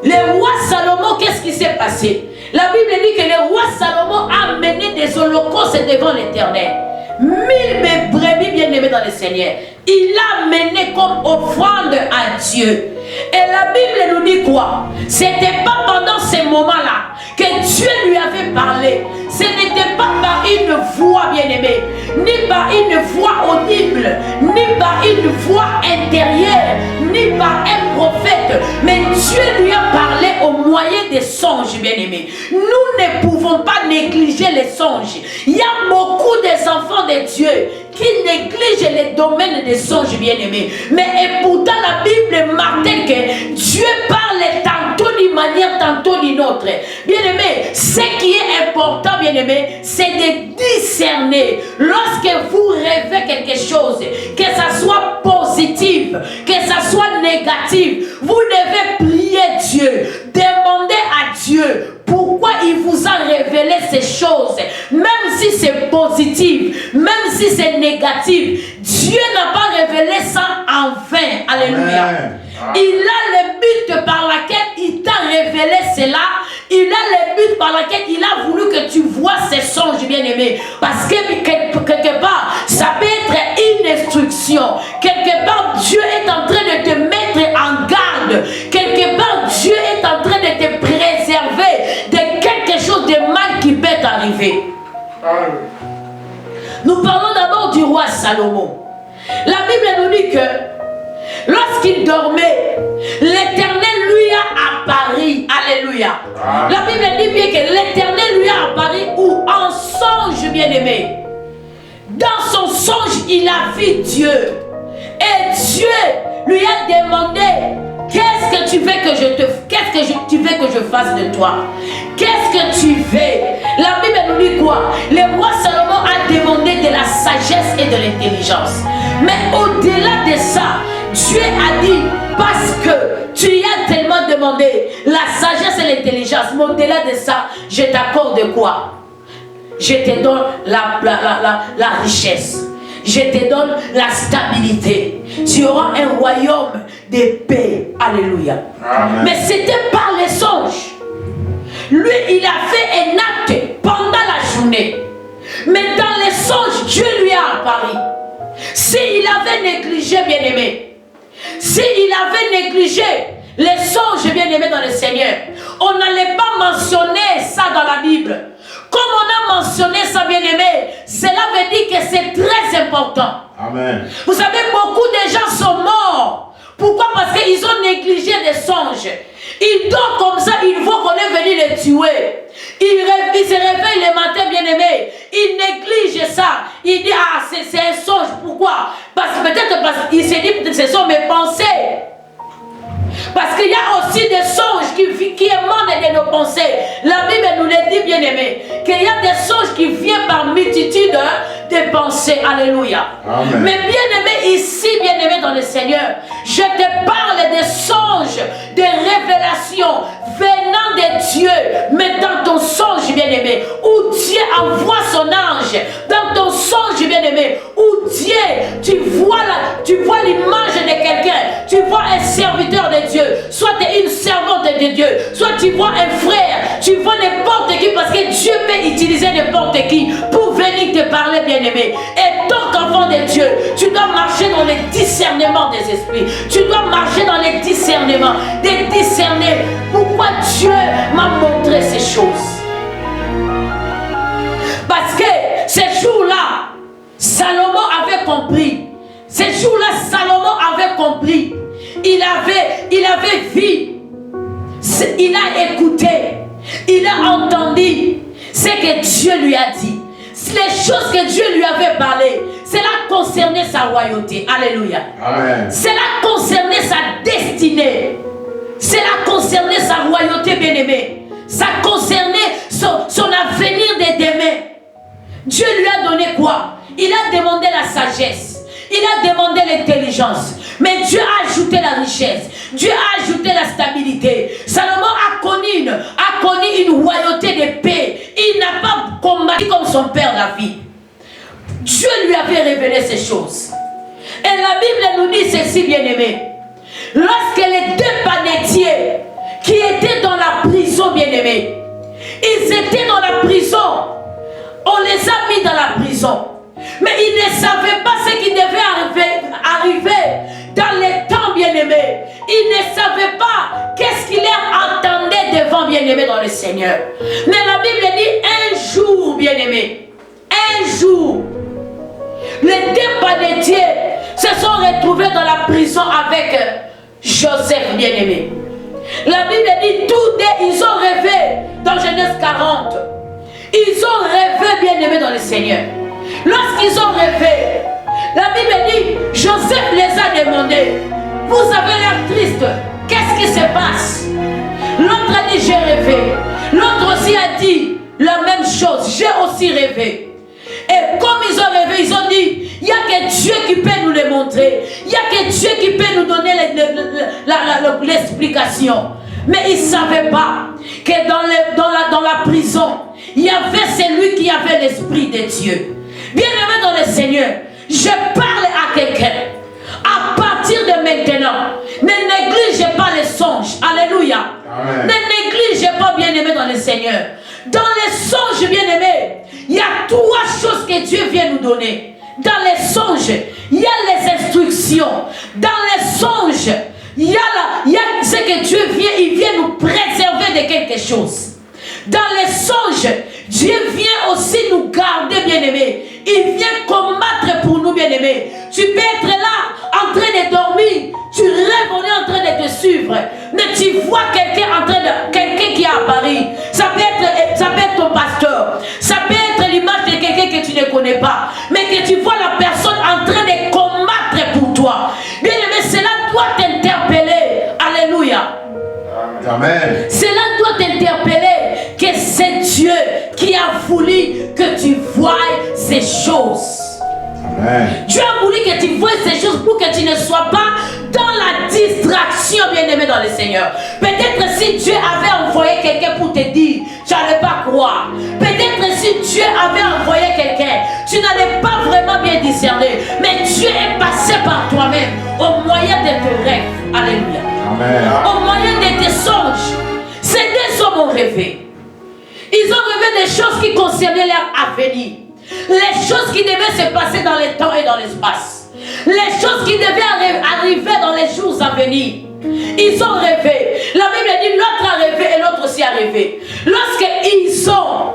Speaker 1: le roi Salomon, qu'est-ce qui s'est passé? La Bible dit que le roi Salomon a mené des holocaustes devant l'Éternel. 1000 brebis bien-aimés dans le Seigneur. Il l'a mené comme offrande à Dieu. Et la Bible nous dit quoi? C'était pas pendant ces moments-là que Dieu lui avait parlé. Ce n'était pas par une voix bien-aimée, ni par une voix audible, ni par une voix intérieure, ni par un prophète, mais Dieu lui a parlé au moyen des songes, bien-aimés. Nous ne pouvons pas négliger les songes. Il y a beaucoup des enfants de Dieu qui négligent les domaines des songes, bien-aimés. Mais et pourtant la Bible martèle que Dieu parle tantôt d'une manière, tantôt d'une autre. Bien-aimés, ce qui est important, bien-aimés, c'est de discerner. Lorsque vous rêvez quelque chose, que ça soit positif, que ça soit négatif, vous devez prier Dieu, demander à Dieu pourquoi il vous a révélé ces choses. Même si c'est positif, même si c'est négatif, Dieu n'a pas révélé ça en vain. Alléluia. Amen. Il a le but par lequel il t'a révélé cela. Il a le but par lequel il a voulu que tu vois ces songes, bien-aimés. Parce que quelque part, ça peut être une instruction. Quelque part, Dieu est en train de te mettre en garde. Quelque part, Dieu est en train de te préserver de quelque chose de mal qui peut t'arriver. Nous parlons d'abord du roi Salomon. La Bible nous dit que lorsqu'il dormait, l'Éternel lui a apparu. Alléluia. La Bible dit bien que l'Éternel lui a apparu ou en songe, bien-aimé. Dans son songe, il a vu Dieu. Et Dieu lui a demandé: qu'est-ce que tu veux que tu veux que je fasse de toi? Qu'est-ce que tu veux? La Bible nous dit quoi? Le roi Salomon a demandé de la sagesse et de l'intelligence. Mais au-delà de ça, Dieu a dit: parce que tu y as tellement demandé la sagesse et l'intelligence, mais au-delà de ça, je t'accorde quoi? Je te donne la richesse. Je te donne la stabilité. Tu auras un royaume de paix. Alléluia. Amen. Mais c'était par les songes. Lui, il a fait un acte pendant la journée. Mais dans les songes, Dieu lui a apparu. S'il avait négligé, bien-aimé, s'il avait négligé les songes, bien-aimés dans le Seigneur, on n'allait pas mentionner ça dans la Bible. Comme on a mentionné ça, bien-aimé, cela veut dire que c'est très important. Amen. Vous savez, beaucoup de gens sont morts. Pourquoi? Parce qu'ils ont négligé des songes. Ils dorment comme ça, ils voient qu'on est venu les tuer. Ils se réveillent le matin, bien-aimé. Ils négligent ça. Ils disent: ah, c'est un songe. Pourquoi? Parce que peut-être qu'ils se disent que ce sont mes pensées. Parce qu'il y a aussi des songes qui émanent de nos pensées. La Bible nous le dit, bien-aimé, qu'il y a des songes qui viennent par multitude de pensées. Alléluia. Amen. Mais bien-aimé, ici, bien-aimé dans le Seigneur, je te parle des songes, des révélations venant de Dieu. Mais dans ton songe, bien-aimé, où Dieu envoie son ange, dans ton songe, bien-aimé, où Dieu, tu vois l'image de quelqu'un, tu vois un serviteur de Dieu, soit tu es une servante de Dieu, soit tu vois un frère, tu vois n'importe qui, parce que Dieu peut utiliser n'importe qui pour venir te parler, bien-aimé. Et tant qu'enfant de Dieu, tu dois marcher dans le discernement des esprits. Tu dois marcher dans le discernement, de discerner pourquoi Dieu m'a montré ces choses. Parce que ces jours-là, Salomon avait compris. Ces jours-là, Salomon avait compris. Il avait vu. Il a écouté. Il a entendu ce que Dieu lui a dit. Les choses que Dieu lui avait parlé, cela concernait sa royauté. Alléluia. Amen. Cela concernait sa destinée. Cela concernait sa royauté, bien-aimée. Ça concernait son avenir de demain. Dieu lui a donné quoi? Il a demandé la sagesse. Il a demandé l'intelligence. Mais Dieu a ajouté la richesse. Dieu a ajouté la stabilité. Salomon a connu une royauté de paix. Il n'a pas combattu comme son père David. Dieu lui avait révélé ces choses. Et la Bible nous dit ceci, bien-aimé. Lorsque les deux panetiers qui étaient dans la prison, bien-aimé, ils étaient dans la prison. On les a mis dans la prison. Mais ils ne savaient pas ce qui devait arriver dans les temps, bien-aimés. Ils ne savaient pas qu'est-ce qu'ils leur attendaient devant, bien-aimés dans le Seigneur. Mais la Bible dit un jour, bien-aimés, un jour, les deux panetiers se sont retrouvés dans la prison avec Joseph, bien-aimé. La Bible dit tous deux, ils ont rêvé dans Genèse 40. Ils ont rêvé, bien-aimés dans le Seigneur. Lorsqu'ils ont rêvé, la Bible dit, Joseph les a demandé, vous avez l'air triste, qu'est-ce qui se passe? L'autre a dit, j'ai rêvé. L'autre aussi a dit la même chose, j'ai aussi rêvé. Et comme ils ont rêvé, ils ont dit, il n'y a que Dieu qui peut nous le montrer. Il n'y a que Dieu qui peut nous donner l'explication. Mais ils ne savaient pas que dans la prison, il y avait celui qui avait l'esprit de Dieu. Bien-aimé dans le Seigneur, je parle à quelqu'un. À partir de maintenant, ne négligez pas les songes. Alléluia. Amen. Ne négligez pas, bien-aimé dans le Seigneur. Dans les songes, bien-aimés, il y a trois choses que Dieu vient nous donner. Dans les songes, il y a les instructions. Dans les songes, il y a ce que Dieu vient, il vient nous préserver de quelque chose. Dans les songes, Dieu vient aussi nous garder, bien-aimés. Il vient combattre pour nous, bien-aimés. Tu peux être là, en train de dormir. Tu rêves, on est en train de te suivre. Mais tu vois quelqu'un qui est à Paris. Ça peut être ton pasteur. Ça peut être l'image de quelqu'un que tu ne connais pas. Mais que tu vois la personne en train de combattre pour toi. Bien-aimé, cela doit t'interpeller. Alléluia.
Speaker 2: Amen.
Speaker 1: Cela doit t'interpeller que c'est Dieu qui a voulu que tu voies ces choses. Amen. Dieu a voulu que tu voies ces choses pour que tu ne sois pas dans la distraction, bien-aimé dans le Seigneur. Peut-être si Dieu avait envoyé quelqu'un pour te dire, tu n'allais pas croire. Peut-être si Dieu avait envoyé quelqu'un, tu n'allais pas vraiment bien discerner. Mais Dieu est passé par toi-même au moyen de tes rêves. Alléluia. Amen. Au moyen de tes songes. Ces deux hommes ont rêvé. Ils ont rêvé des choses qui concernaient leur avenir. Les choses qui devaient se passer dans le temps et dans l'espace. Les choses qui devaient arriver dans les jours à venir. Ils ont rêvé. La Bible dit l'autre a rêvé et l'autre aussi a rêvé. Lorsqu'ils ont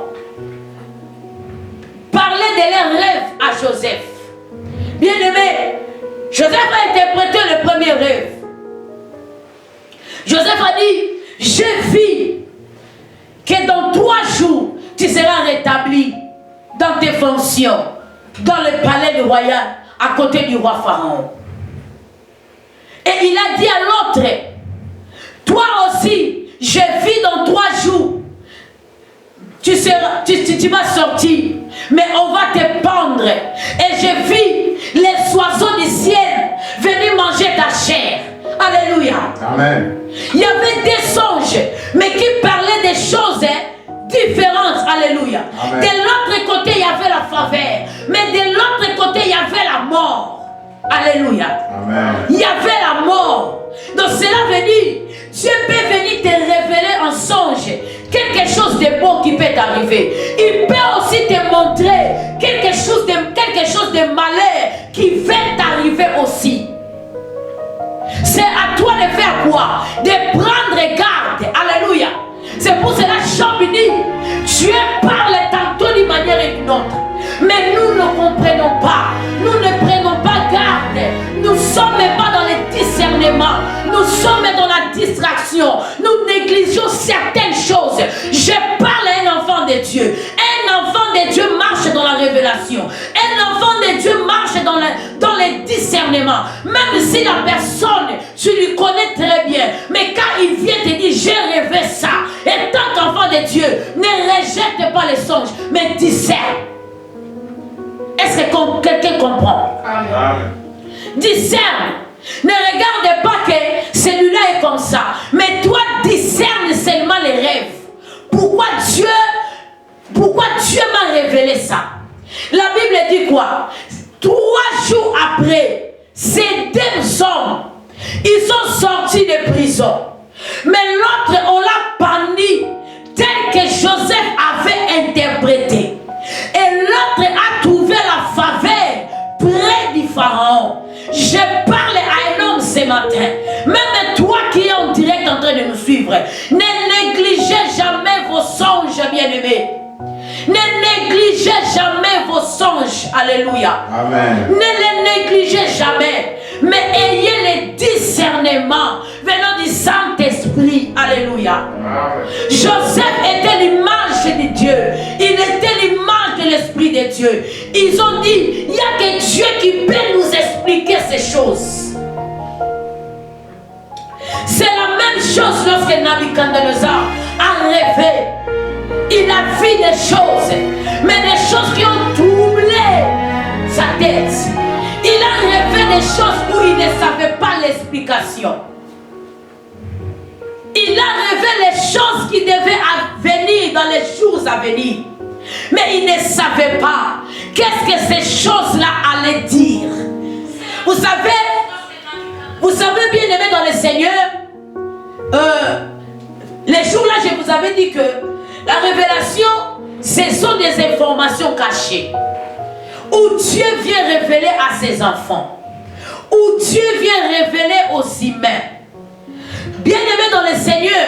Speaker 1: parlé de leurs rêves à Joseph, bien aimé, Joseph a interprété le premier rêve. Joseph a dit, j'ai vu que dans 3 jours, tu seras rétabli dans tes fonctions, dans le palais royal, à côté du roi Pharaon. Et il a dit à l'autre, toi aussi, j'ai vu dans 3 jours, tu vas sortir, mais on va te pendre. Et j'ai vu les oiseaux du ciel venir manger ta chair. Alléluia. Amen. Il y avait des songes, mais qui parlaient des choses différentes. Alléluia. Amen. De l'autre côté, il y avait la faveur. Mais de l'autre côté, il y avait la mort. Alléluia. Amen. Il y avait la mort. Donc cela veut dire, Dieu peut venir te révéler en songe quelque chose de bon qui peut t'arriver. Il peut aussi te montrer quelque chose de malheur qui va t'arriver aussi. C'est à toi de faire quoi? De prendre garde. Alléluia. C'est pour cela que Job dit, Dieu parle tantôt d'une manière et d'une autre. Mais nous ne comprenons pas. Nous ne prenons pas garde. Nous ne sommes pas dans le discernement. Nous sommes dans la distraction. Nous négligeons certaines choses. Je parle à un enfant de Dieu. Un enfant de Dieu marche dans la révélation. Un enfant de Dieu marche dans le discernement. Même si la personne, tu lui connais très bien. Mais quand il vient te dire, j'ai rêvé ça. Et tant qu'enfant de Dieu, ne rejette pas les songes, mais discerne. Est-ce que quelqu'un comprend? Amen. Discerne. Ne regarde pas que celui-là est comme ça. Mais toi, discerne seulement les rêves. Pourquoi Dieu m'a révélé ça? La Bible dit quoi? 3 jours après, ces 2 hommes, ils sont sortis de prison. Mais l'autre, on l'a puni tel que Joseph avait interprété. Et l'autre a trouvé la faveur près du Pharaon. Je parle à un homme ce matin. Même toi suivre. Ne négligez jamais vos songes, bien-aimés. Ne négligez jamais vos songes. Alléluia.
Speaker 2: Amen.
Speaker 1: Ne les négligez jamais. Mais ayez le discernement venant du Saint-Esprit. Alléluia.
Speaker 2: Amen.
Speaker 1: Joseph était l'image de Dieu. Il était l'image de l'Esprit de Dieu. Ils ont dit, il n'y a que Dieu qui peut nous expliquer ces choses. C'est la même chose lorsque Nabuchodonosor a rêvé. Il a vu des choses, mais des choses qui ont troublé sa tête. Il a rêvé des choses où il ne savait pas l'explication. Il a rêvé les choses qui devaient venir dans les jours à venir. Mais il ne savait pas qu'est-ce que ces choses-là allaient dire. Vous savez bien aimé dans le Seigneur, les jours-là, je vous avais dit que la révélation, ce sont des informations cachées. Où Dieu vient révéler à ses enfants. Où Dieu vient révéler aux humains. Bien-aimé dans le Seigneur,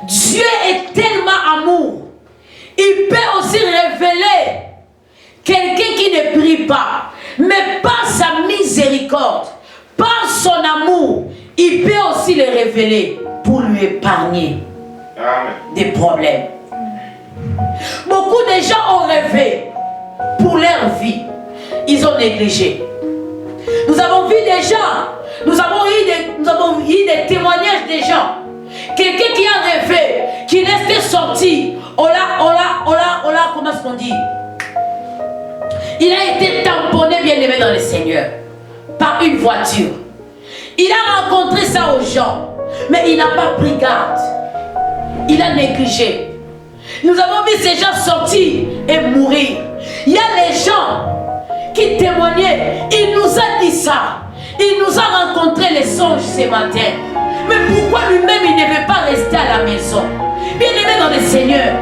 Speaker 1: Dieu est tellement amour. Il peut aussi révéler quelqu'un qui ne prie pas. Mais par sa miséricorde, par son amour, il peut aussi le révéler pour lui épargner des problèmes. Beaucoup de gens ont rêvé pour leur vie. Ils ont négligé. Nous avons vu des gens, nous avons eu des témoignages des gens. Quelqu'un qui a rêvé, qui restait sorti, comment est-ce qu'on dit? Il a été tamponné, bien aimé dans le Seigneur, par une voiture. Il a rencontré ça aux gens, mais il n'a pas pris garde. Il a négligé. Nous avons vu ces gens sortir et mourir. Il y a les gens qui témoignaient. Il nous a dit ça. Il nous a rencontré les songes ce matin. Mais pourquoi lui-même il ne veut pas rester à la maison? Bien-aimé dans le Seigneur,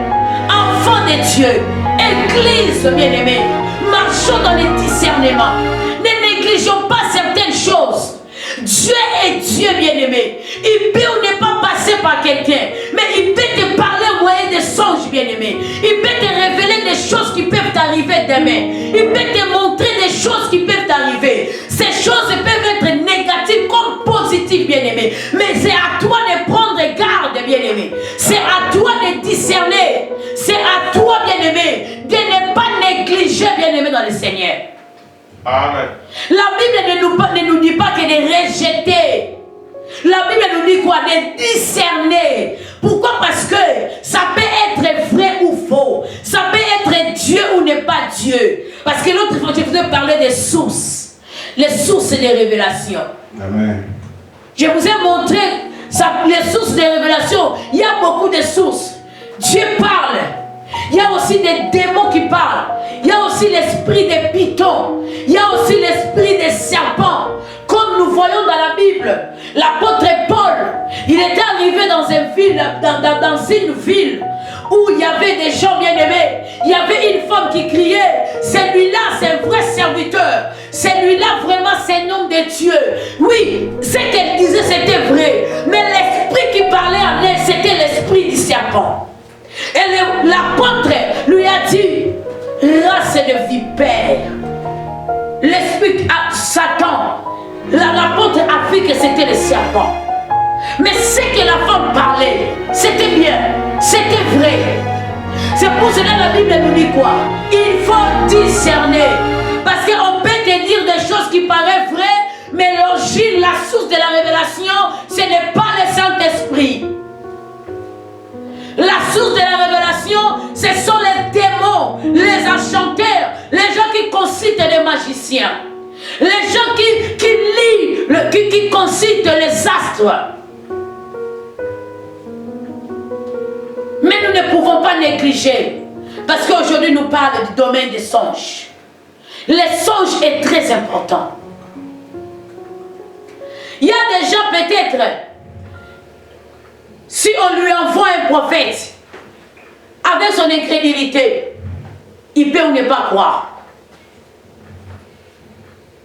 Speaker 1: enfant de Dieu, Église bien-aimée, marchons dans le discernement. Ne négligeons pas certaines choses. Dieu est Dieu bien-aimé. Il peut ou ne pas passer par quelqu'un, mais il peut te parler au moyen des songes bien-aimé. Il peut te révéler des choses qui peuvent t'arriver demain. Il peut te montrer des choses qui peuvent t'arriver. Ces choses peuvent être négatives comme positives bien-aimé. Mais c'est à toi de prendre garde bien-aimé. C'est à toi de discerner. C'est à toi bien-aimé de ne pas négliger bien-aimé dans le Seigneur.
Speaker 3: Amen.
Speaker 1: La Bible ne nous dit pas que de rejeter. La Bible nous dit quoi? De discerner. Pourquoi? Parce que ça peut être vrai ou faux. Ça peut être Dieu ou n'est pas Dieu. Parce que l'autre fois, je vous ai parlé des sources. Les sources des révélations.
Speaker 2: Amen.
Speaker 1: Je vous ai montré les sources des révélations. Il y a beaucoup de sources. Dieu parle. Il y a aussi des démons qui parlent. Il y a aussi l'esprit des pythons. Il y a aussi l'esprit des serpents. Comme nous voyons dans la Bible, l'apôtre Paul, il était arrivé dans une ville où il y avait des gens bien-aimés. Il y avait une femme qui criait, celui-là c'est un vrai serviteur. Celui-là vraiment c'est un homme de Dieu. Oui, ce qu'elle disait c'était vrai. Mais l'esprit qui parlait en elle, c'était l'esprit du serpent. Et l'apôtre lui a dit, race de vipère. L'esprit Satan, l'apôtre a vu que c'était le serpent. Mais ce que la femme parlait, c'était bien, c'était vrai. C'est pour cela que la Bible nous dit quoi? Il faut discerner. Parce qu'on peut te dire des choses qui paraissent vraies, mais l'origine, la source de la révélation, ce n'est pas le Saint-Esprit. La source de la révélation, ce sont les démons, les enchanteurs, les gens qui consultent les magiciens, les gens qui consultent les astres. Mais nous ne pouvons pas négliger, parce qu'aujourd'hui nous parlons du domaine des songes. Les songes est très important. Il y a des gens peut-être, si on lui envoie un prophète, avec son incrédulité, il peut ou ne pas croire.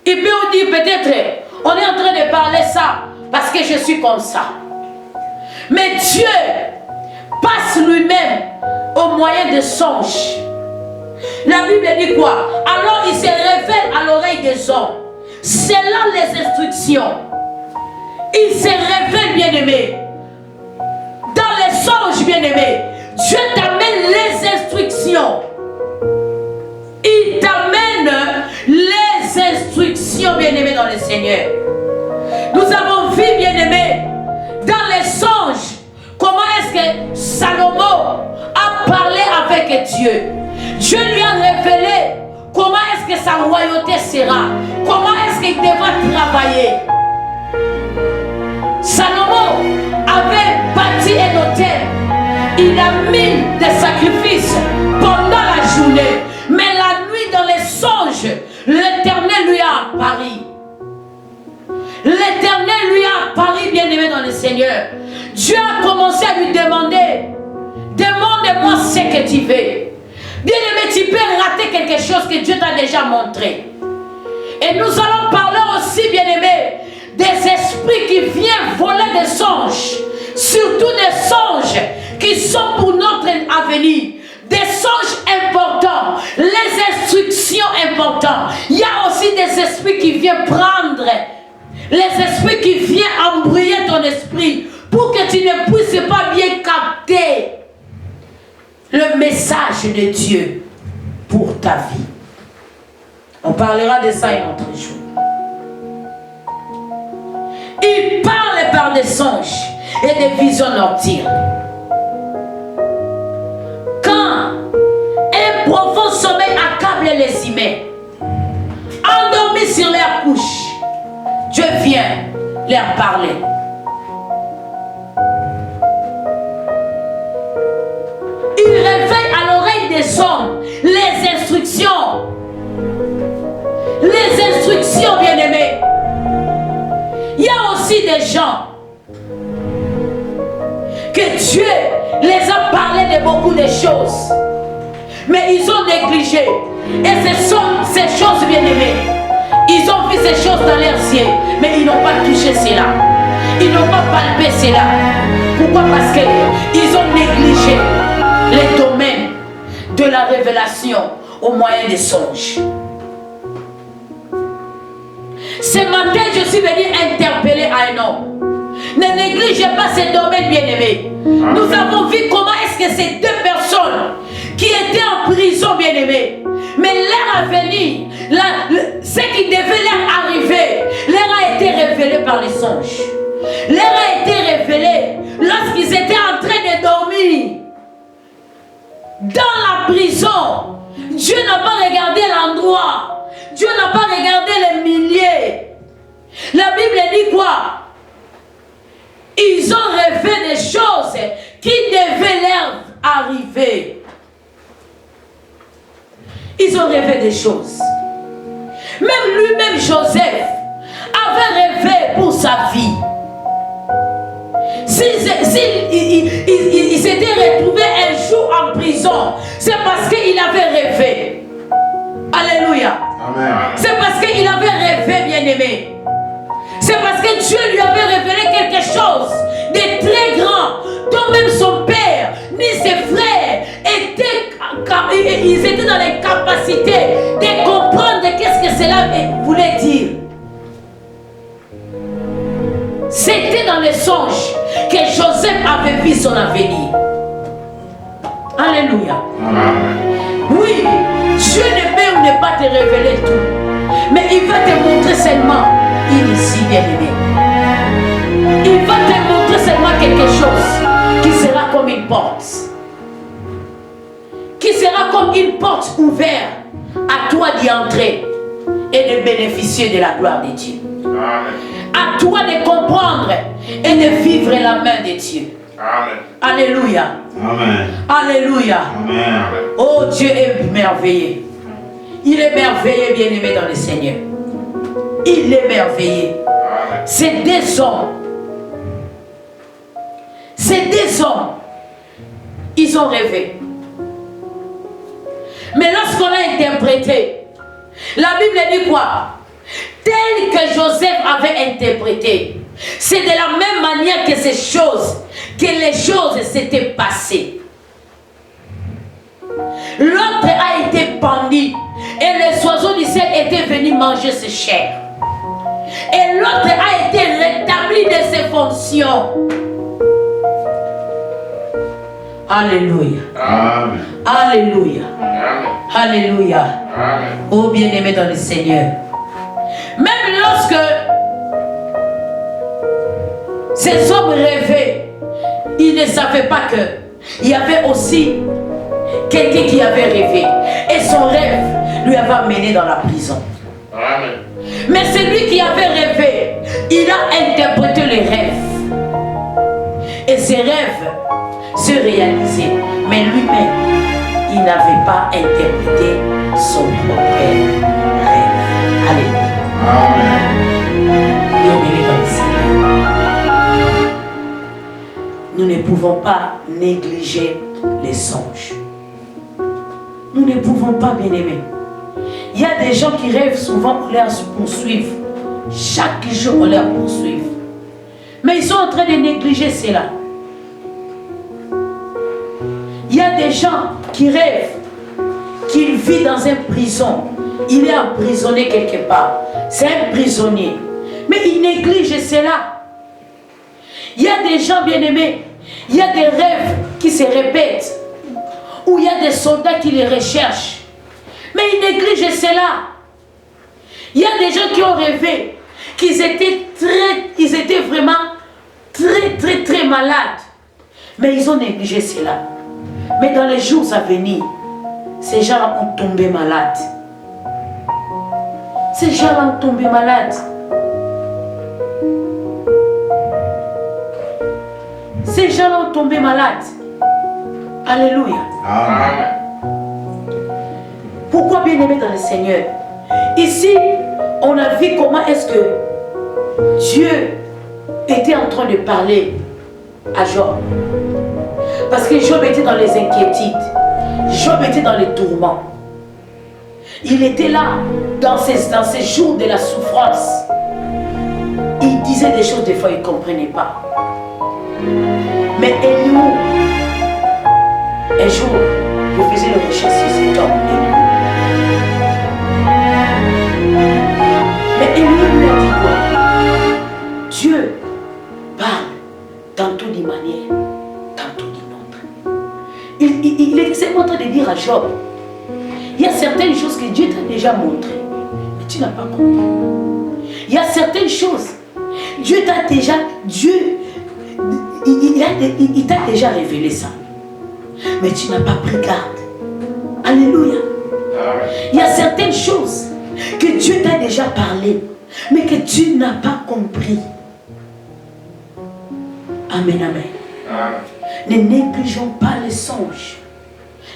Speaker 1: Il peut ou dire peut-être, on est en train de parler ça, parce que je suis comme ça. Mais Dieu passe lui-même au moyen de songes. La Bible dit quoi? Alors il se révèle à l'oreille des hommes, selon les instructions. Il se révèle, bien-aimé. Dans les songes, bien-aimé, Dieu t'amène les instructions. Il t'amène les instructions, bien-aimé, dans le Seigneur. Nous avons vu, bien-aimé, dans les songes, comment est-ce que Salomon a parlé avec Dieu. Dieu lui a révélé comment est-ce que sa royauté sera, comment est-ce qu'il devra travailler. Salomon avait bâti un autel. Il a mis des sacrifices pendant la journée. Mais la nuit, dans les songes, l'Éternel lui a apparu. L'Éternel lui a apparu, bien-aimé dans le Seigneur. Dieu a commencé à lui demander, demande-moi ce que tu veux. Bien-aimé, tu peux rater quelque chose que Dieu t'a déjà montré. Et nous allons parler aussi, bien-aimé, des esprits qui viennent voler des songes. Surtout des songes qui sont pour notre avenir. Des songes importants. Les instructions importantes. Il y a aussi des esprits qui viennent prendre. Les esprits qui viennent embrouiller ton esprit. Pour que tu ne puisses pas bien capter le message de Dieu pour ta vie. On parlera de ça un autre jour. Il parle par des songes et des visions nocturnes. Quand un profond sommeil accable les humains, endormis sur leur couche, Dieu vient leur parler. Il réveille à l'oreille des hommes les instructions. Les instructions, bien-aimés. Il y a aussi des gens que Dieu les a parlé de beaucoup de choses. Mais ils ont négligé. Et ce sont ces choses, bien-aimées. Ils ont vu ces choses dans leurs yeux. Mais ils n'ont pas touché cela. Ils n'ont pas palpé cela. Pourquoi? Parce qu'ils ont négligé les domaines de la révélation au moyen des songes. Ce matin, je suis venu interpeller un homme. Ne négligez pas ces domaines, bien-aimés. Nous avons vu comment est-ce que ces deux personnes qui étaient en prison, bien-aimés, mais leur avenir, ce qui devait leur arriver, leur a été révélé par les songes. Leur a été révélé lorsqu'ils étaient en train de dormir. Dans la prison, Dieu n'a pas regardé l'endroit. Dieu n'a pas regardé les milliers. La Bible dit quoi? Ils ont rêvé des choses qui devaient leur arriver. Ils ont rêvé des choses. Même lui-même, Joseph, avait rêvé pour sa vie. Il s'était retrouvé un jour en prison, c'est parce qu'il avait rêvé. Alléluia.
Speaker 2: Amen.
Speaker 1: C'est parce qu'il avait rêvé, bien-aimé. C'est parce que Dieu lui avait révélé quelque chose de très grand, dont même son père, ni ses frères, ils étaient dans les capacités de comprendre qu'est-ce que cela voulait dire. C'était dans les songes que Joseph avait vu son avenir. Alléluia.
Speaker 2: Amen.
Speaker 1: Oui, Dieu ne peut ou ne pas te révéler tout, mais il va te montrer seulement, il est ici, bien-aimé. Il va te montrer seulement quelque chose qui sera comme une porte. Qui sera comme une porte ouverte à toi d'y entrer et de bénéficier de la gloire de Dieu.
Speaker 2: Amen.
Speaker 1: À toi de comprendre et de vivre la main de Dieu.
Speaker 2: Amen.
Speaker 1: Alléluia.
Speaker 2: Amen.
Speaker 1: Alléluia.
Speaker 2: Amen.
Speaker 1: Oh, Dieu est merveilleux. Il est merveilleux, bien-aimé dans le Seigneur. Il est merveilleux. C'est des hommes. C'est des hommes. Ils ont rêvé. Mais lorsqu'on a interprété, la Bible dit quoi? Tel que Joseph avait interprété, C'est de la même manière que les choses s'étaient passées. L'autre a été pendu et les oiseaux du ciel étaient venus manger ses chairs. Et l'autre a été rétabli de ses fonctions. Alléluia.
Speaker 2: Amen.
Speaker 1: Alléluia.
Speaker 3: Amen.
Speaker 1: Alléluia.
Speaker 3: Amen.
Speaker 1: Oh bien-aimé dans le Seigneur. Même lorsque ces hommes rêvaient, ils ne savaient pas qu'il y avait aussi quelqu'un qui avait rêvé. Et son rêve lui avait amené dans la prison.
Speaker 3: Amen.
Speaker 1: Mais celui qui avait rêvé, il a interprété les rêves. Et ses rêves se réalisaient. Mais lui-même, il n'avait pas interprété son propre rêve. Alléluia.
Speaker 2: Amen.
Speaker 1: Bien-aimé dans le Seigneur. Nous ne pouvons pas négliger les songes. Nous ne pouvons pas, bien-aimés. Il y a des gens qui rêvent souvent pour les poursuivre. Chaque jour, on les poursuit. Mais ils sont en train de négliger cela. Il y a des gens qui rêvent qu'il vit dans une prison. Il est emprisonné quelque part. C'est un prisonnier. Mais il néglige cela. Il y a des gens bien-aimés. Il y a des rêves qui se répètent. Où il y a des soldats qui les recherchent. Mais ils négligent cela. Il y a des gens qui ont rêvé qu'ils étaient vraiment très malades. Mais ils ont négligé cela. Mais dans les jours à venir, ces gens ont tombé malades. Ces gens ont tombé malades. Ces gens ont tombé malades. Alléluia.
Speaker 2: Amen.
Speaker 1: Pourquoi bien-aimé dans le Seigneur? Ici, on a vu comment est-ce que Dieu était en train de parler à Job. Parce que Job était dans les inquiétudes. Job était dans les tourments. Il était là, dans ces jours de la souffrance. Il disait des choses, des fois, il ne comprenait pas. Mais Eliou, un jour, je faisais le recherche sur cet homme, Eliou. Mais Eliou lui a dit quoi? Dieu parle tantôt d'une manière, tantôt d'une autre. Il est en train de dire à Job, il y a certaines choses que Dieu t'a déjà montrées, mais tu n'as pas compris. Il y a certaines choses, Dieu t'a déjà, il t'a déjà révélé ça, mais tu n'as pas pris garde. Alléluia. Il y a certaines choses que Dieu t'a déjà parlé, mais que tu n'as pas compris. Amen, amen. Ne négligeons pas les songes,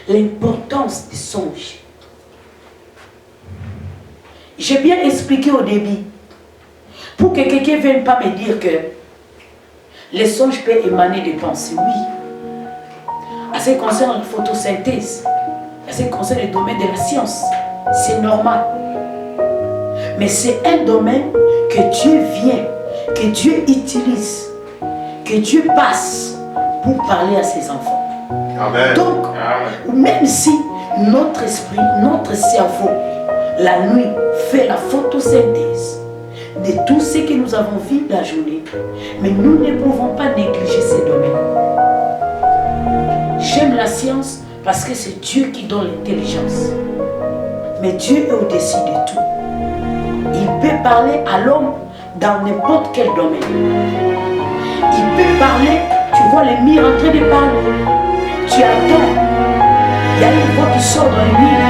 Speaker 1: l'importance des songes. J'ai bien expliqué au début, pour que quelqu'un ne vienne pas me dire que les songes peuvent émaner des pensées. Oui. À ce qui concerne la photosynthèse, à ce qui concerne le domaine de la science, c'est normal. Mais c'est un domaine que Dieu vient, que Dieu utilise, que Dieu passe pour parler à ses enfants.
Speaker 2: Amen.
Speaker 1: Donc, même si notre esprit, notre cerveau, la nuit, fait la photosynthèse de tout ce que nous avons vu la journée, mais nous ne pouvons pas négliger ces domaines. J'aime la science parce que c'est Dieu qui donne l'intelligence. Mais Dieu est au-dessus de tout. Il peut parler à l'homme dans n'importe quel domaine. Il peut parler, tu vois les murs en train de parler. Tu attends. Il y a une voix qui sort dans les murs.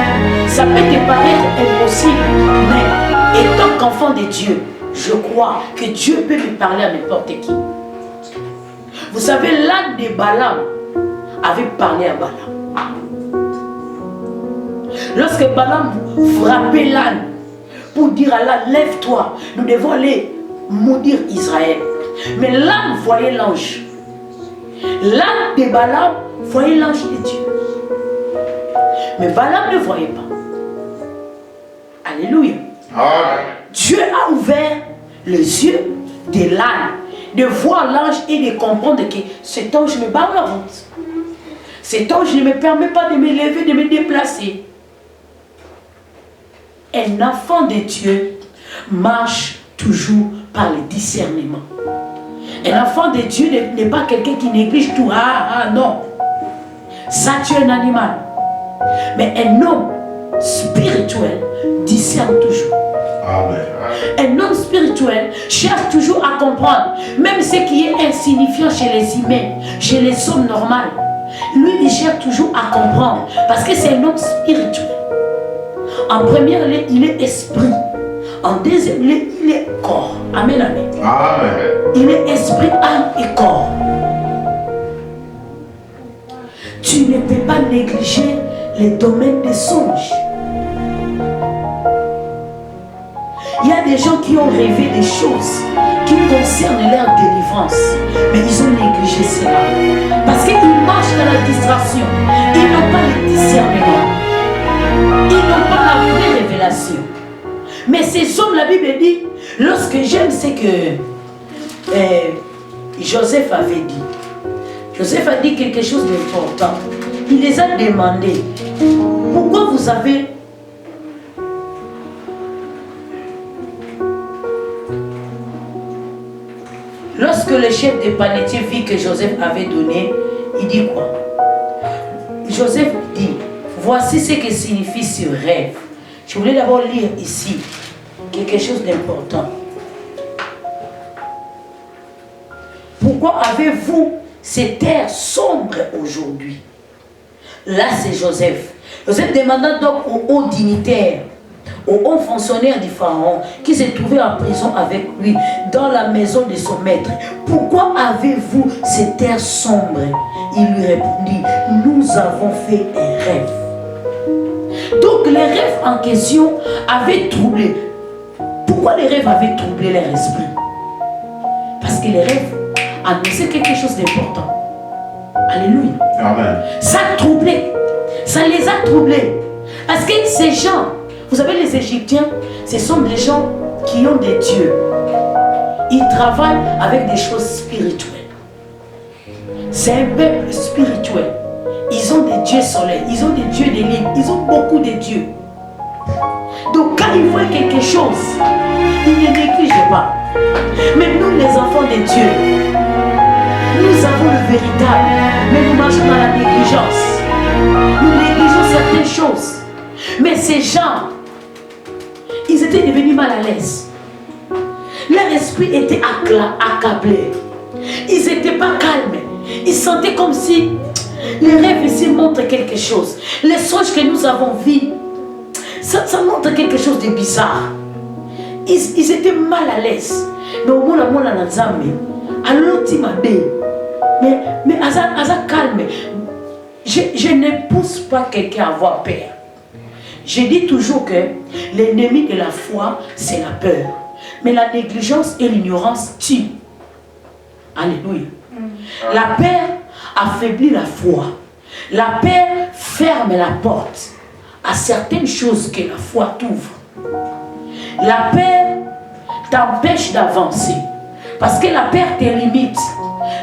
Speaker 1: Ça peut te paraître impossible, mais étant qu'enfant de Dieu, je crois que Dieu peut lui parler à n'importe qui. Vous savez, l'âne de Balaam avait parlé à Balaam. Lorsque Balaam frappait l'âne pour dire à l'âne, lève-toi, nous devons aller maudire Israël. Mais l'âne voyait l'ange. L'âne de Balaam voyait l'ange de Dieu. Mais Balaam ne voyait pas. Alléluia.
Speaker 3: Amen.
Speaker 1: Dieu a ouvert les yeux
Speaker 3: de l'âne, de voir l'ange et de comprendre que cet ange me barre la route. Cet ange ne me permet pas de me lever, de me déplacer. Un enfant de Dieu marche toujours par le discernement. Un enfant de Dieu n'est pas quelqu'un qui néglige tout. Ah non. Ça, tu es un animal. Mais un homme spirituel discerne toujours.
Speaker 2: Amen.
Speaker 3: Un homme spirituel cherche toujours à comprendre. Même ce qui est insignifiant chez les humains, chez les hommes normaux. Lui, il cherche toujours à comprendre. Parce que c'est un homme spirituel. En première, il est esprit. En deuxième, il est corps. Amen, amen.
Speaker 2: Amen.
Speaker 3: Il est esprit, âme et corps. Tu ne peux pas négliger les domaines des songes. Il y a des gens qui ont rêvé des choses qui concernent leur délivrance. Mais ils ont négligé cela. Parce qu'ils marchent dans la distraction. Ils n'ont pas le discernement. Ils n'ont pas la vraie révélation. Mais ces hommes, la Bible dit, lorsque j'aime, c'est que Joseph avait dit. Joseph a dit quelque chose d'important. Il les a demandé, pourquoi vous avez... Lorsque le chef des panetiers vit que Joseph avait donné, il dit quoi? Joseph dit, voici ce que signifie ce rêve. Je voulais d'abord lire ici quelque chose d'important. Pourquoi avez-vous ces terres sombres aujourd'hui? Là, c'est Joseph. Joseph demanda donc aux hauts dignitaires, aux hauts fonctionnaires du Pharaon qui se trouvaient en prison avec lui dans la maison de son maître. Pourquoi avez-vous ces terres sombres? Il lui répondit, nous avons fait un rêve. Donc les rêves en question avaient troublé. Pourquoi les rêves avaient troublé leur esprit? Parce que les rêves annonçaient quelque chose d'important. Alléluia.
Speaker 2: Amen.
Speaker 3: Ça a troublé. Ça les a troublés. Parce que ces gens, vous savez, les Égyptiens, ce sont des gens qui ont des dieux. Ils travaillent avec des choses spirituelles. C'est un peuple spirituel. Ils ont des dieux soleil, ils ont des dieux des lignes, ils ont beaucoup de dieux. Donc quand ils voient quelque chose, ils ne négligent pas. Mais nous, les enfants de Dieu, nous avons le véritable, mais nous marchons dans la négligence. Nous négligeons certaines choses. Mais ces gens, ils étaient devenus mal à l'aise. Leur esprit était accablé. Ils n'étaient pas calmes. Ils sentaient comme si les rêves ici montrent quelque chose. Les songes que nous avons vus, ça montre quelque chose de bizarre. Ils étaient mal à l'aise. Mais au moins, mais Asa calme. Je ne pousse pas quelqu'un à avoir peur. Je dis toujours que l'ennemi de la foi, c'est la peur. Mais la négligence et l'ignorance tuent. Alléluia. La peur affaiblit la foi. La peur ferme la porte à certaines choses que la foi t'ouvre. La peur t'empêche d'avancer. Parce que la peur te limite.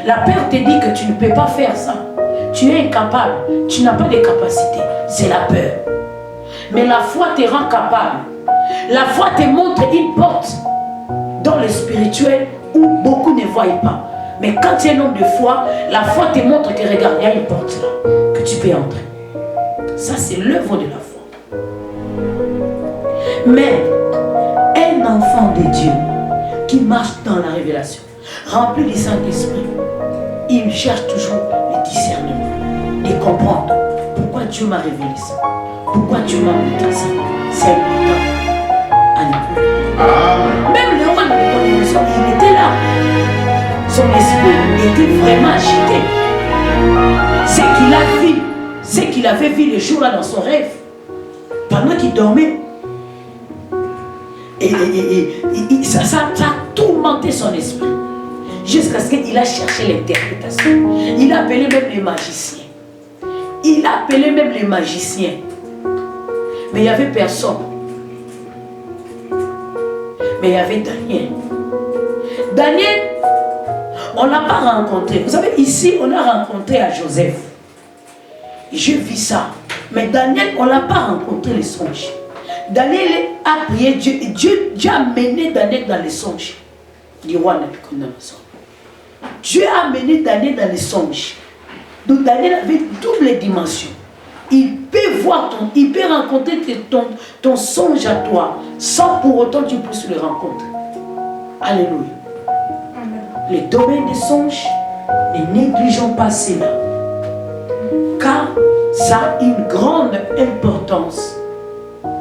Speaker 3: La peur te dit que tu ne peux pas faire ça. Tu es incapable. Tu n'as pas de capacité. C'est la peur. Mais la foi te rend capable. La foi te montre une porte dans le spirituel où beaucoup ne voient pas. Mais quand tu es un homme de foi, la foi te montre que regarde, il y a une porte là, que tu peux entrer. Ça, c'est l'œuvre de la foi. Mais un enfant de Dieu qui marche dans la révélation, rempli du Saint-Esprit, il cherche toujours le discernement, de comprendre pourquoi Dieu m'a révélé ça, pourquoi Dieu m'a montré ça. C'est important. Alléluia. Même le roi de l'économie, il était là. Son esprit était vraiment agité. Ce qu'il a vu, ce qu'il avait vu le jour-là dans son rêve, pendant qu'il dormait, et ça a tourmenté son esprit. Jusqu'à ce qu'il a cherché l'interprétation. Il a appelé même les magiciens. Il a appelé même les magiciens. Mais il n'y avait personne. Mais il y avait Daniel. Daniel, on ne l'a pas rencontré. Vous savez, ici, on a rencontré à Joseph. Je vis ça. Mais Daniel, on ne l'a pas rencontré les songes. Daniel a prié Dieu. Et Dieu a mené Daniel dans les songes du roi Nabucodonosor. Dieu a mené Daniel dans les songes. Donc Daniel avait double dimension. Il peut voir il peut rencontrer ton songe à toi sans pour autant que tu puisses le rencontrer. Alléluia. Le domaine des songes, ne négligeons pas cela. Car ça a une grande importance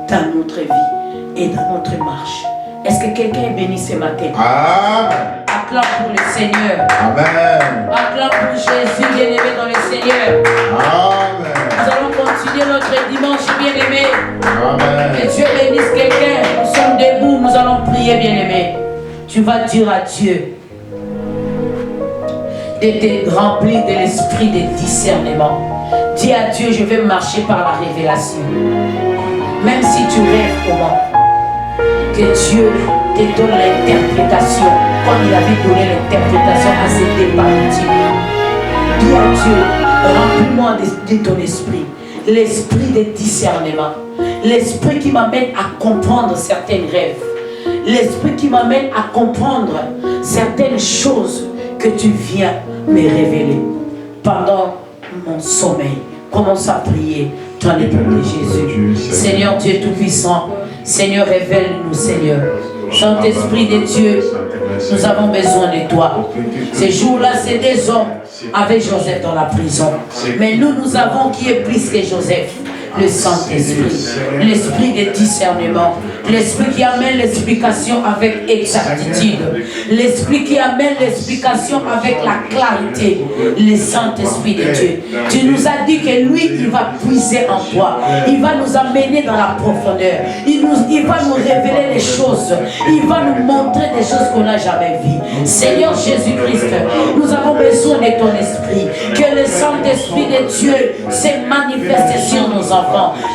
Speaker 3: dans notre vie et dans notre marche. Est-ce que quelqu'un est béni ce matin?
Speaker 2: Amen.
Speaker 3: Acclame pour le Seigneur.
Speaker 2: Amen.
Speaker 3: Acclame pour Jésus, bien-aimé dans le Seigneur.
Speaker 2: Amen.
Speaker 3: Nous allons continuer notre dimanche, bien-aimé.
Speaker 2: Amen.
Speaker 3: Que Dieu bénisse quelqu'un. Nous sommes debout, nous allons prier, bien-aimé. Tu vas dire à Dieu d'être rempli de l'esprit de discernement. Dis à Dieu, je vais marcher par la révélation. Même si tu rêves comment, que Dieu te donne l'interprétation, comme il avait donné l'interprétation à ses départis. Dis à Dieu, remplis-moi de ton esprit, l'esprit de discernement, l'esprit qui m'amène à comprendre certains rêves, l'esprit qui m'amène à comprendre certaines choses que tu viens me révéler pendant mon sommeil. Commence à prier dans le nom de Jésus. Seigneur Dieu Tout-Puissant, Seigneur, révèle-nous, Seigneur. Saint-Esprit de Dieu, nous avons besoin de toi. Ces jours-là, c'est des hommes avec Joseph dans la prison. Mais nous avons qui est plus que Joseph. Le Saint-Esprit, l'esprit de discernement, l'esprit qui amène l'explication avec exactitude, l'esprit qui amène l'explication avec la clarité, le Saint-Esprit de Dieu. Tu nous as dit que lui, il va puiser en toi, il va nous amener dans la profondeur, il va nous révéler des choses, il va nous montrer des choses qu'on n'a jamais vues. Seigneur Jésus-Christ, nous avons besoin de ton esprit, que le Saint-Esprit de Dieu se manifeste sur nos enfants.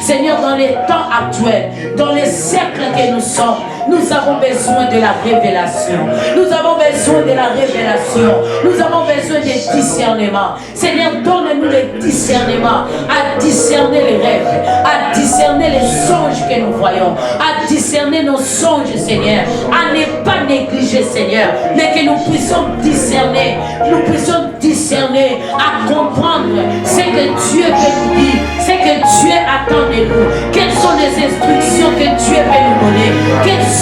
Speaker 3: Seigneur, dans les temps actuels, dans les siècles que nous sommes, nous avons besoin de la révélation. Nous avons besoin de la révélation. Nous avons besoin de discernement. Seigneur, donne-nous le discernement à discerner les rêves, à discerner les songes que nous voyons, à discerner nos songes, Seigneur, à ne pas négliger, Seigneur, mais que nous puissions discerner, à comprendre ce que Dieu veut nous dire, ce que Dieu attend de nous, quelles sont les instructions que Dieu veut nous donner, qu'est-ce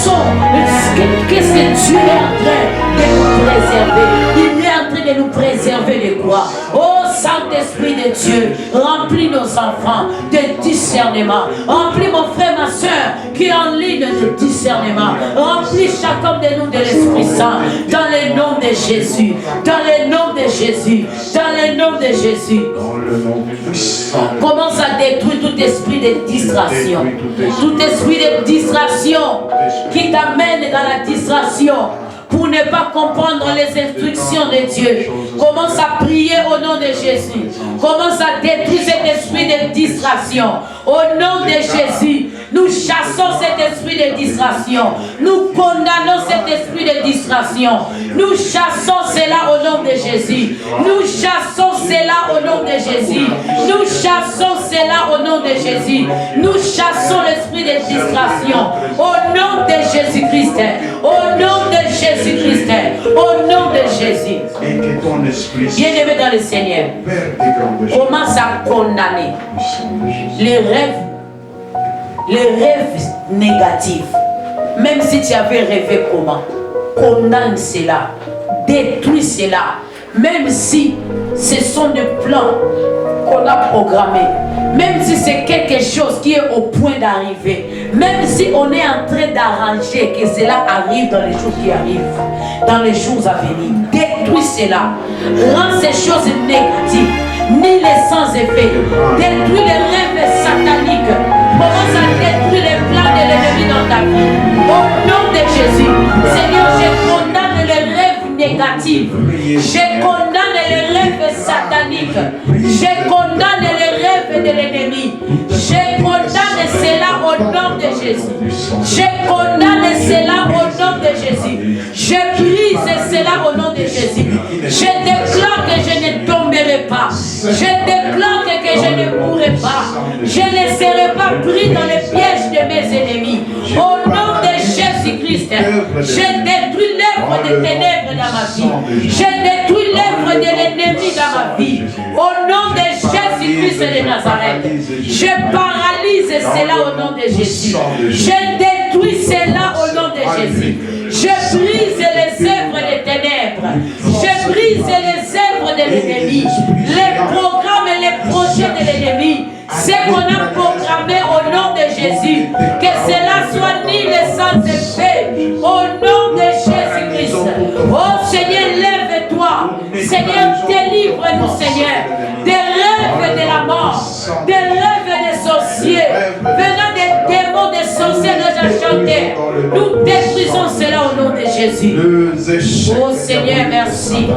Speaker 3: que Dieu est en train de nous préserver. Il est en train de nous préserver de quoi? Oh Saint-Esprit de Dieu, remplis nos enfants de discernement, remplis mon frère, ma soeur qui est en ligne de discernement, remplis chacun de nous de l'Esprit Saint, dans le nom de Jésus, dans le nom de Jésus, dans le nom de Jésus. Commence à détruire tout esprit de distraction, tout esprit de distraction qui t'amène dans la distraction pour ne pas comprendre les instructions de Dieu. Commence à prier au nom de Jésus. Commence à détruire cet esprit de distraction. Au nom de Jésus, nous chassons cet esprit de distraction. Nous condamnons cet esprit de distraction. Nous chassons cela au nom de Jésus. Nous chassons cela au nom de Jésus. Nous chassons cela au nom de Jésus. Nous chassons l'esprit de distraction. Au nom de Jésus-Christ. Au nom de Jésus-Christ. Au nom de Jésus. Bien-aimé dans le Seigneur, commence à condamner les rêves négatifs. Même si tu avais rêvé comment, condamne cela, détruis cela. Même si ce sont des plans qu'on a programmés, même si c'est quelque chose qui est au point d'arriver, même si on est en train d'arranger que cela arrive dans les jours qui arrivent, dans les jours à venir, détruis cela, rends ces choses négatives, ni les sans effet, détruis les rêves sataniques, commence à détruire les plans de l'ennemi dans ta vie. Au nom de Jésus, Seigneur, je condamne les rêves négatifs, je condamne les rêves sataniques, je condamne les rêves de l'ennemi, je condamne cela au nom de Jésus, je condamne cela au nom de Jésus, je brise
Speaker 1: Je déclare que je ne pourrai pas. Je ne serai pas pris dans les pièges de mes ennemis. Au nom de Jésus-Christ, je détruis l'œuvre des ténèbres dans ma vie. Je détruis l'œuvre de l'ennemi dans ma vie. Au nom de Jésus-Christ de Nazareth, je paralyse cela au nom de Jésus. Je détruis cela au nom de Jésus. Je brise les œuvres des ténèbres. Je brise les œuvres de l'ennemi. Les programmes et les projets de l'ennemi. Ce qu'on a programmé au nom de Jésus. Que cela soit nul et sans effet. Au nom de Jésus-Christ. Oh Seigneur, lève-toi. Seigneur, délivre-nous, Seigneur. Des rêves de la mort. Des rêves des sorciers. Venant des démons des sorciers de chanter. Nous détruisons cela au nom de Jésus. Oh Seigneur, merci.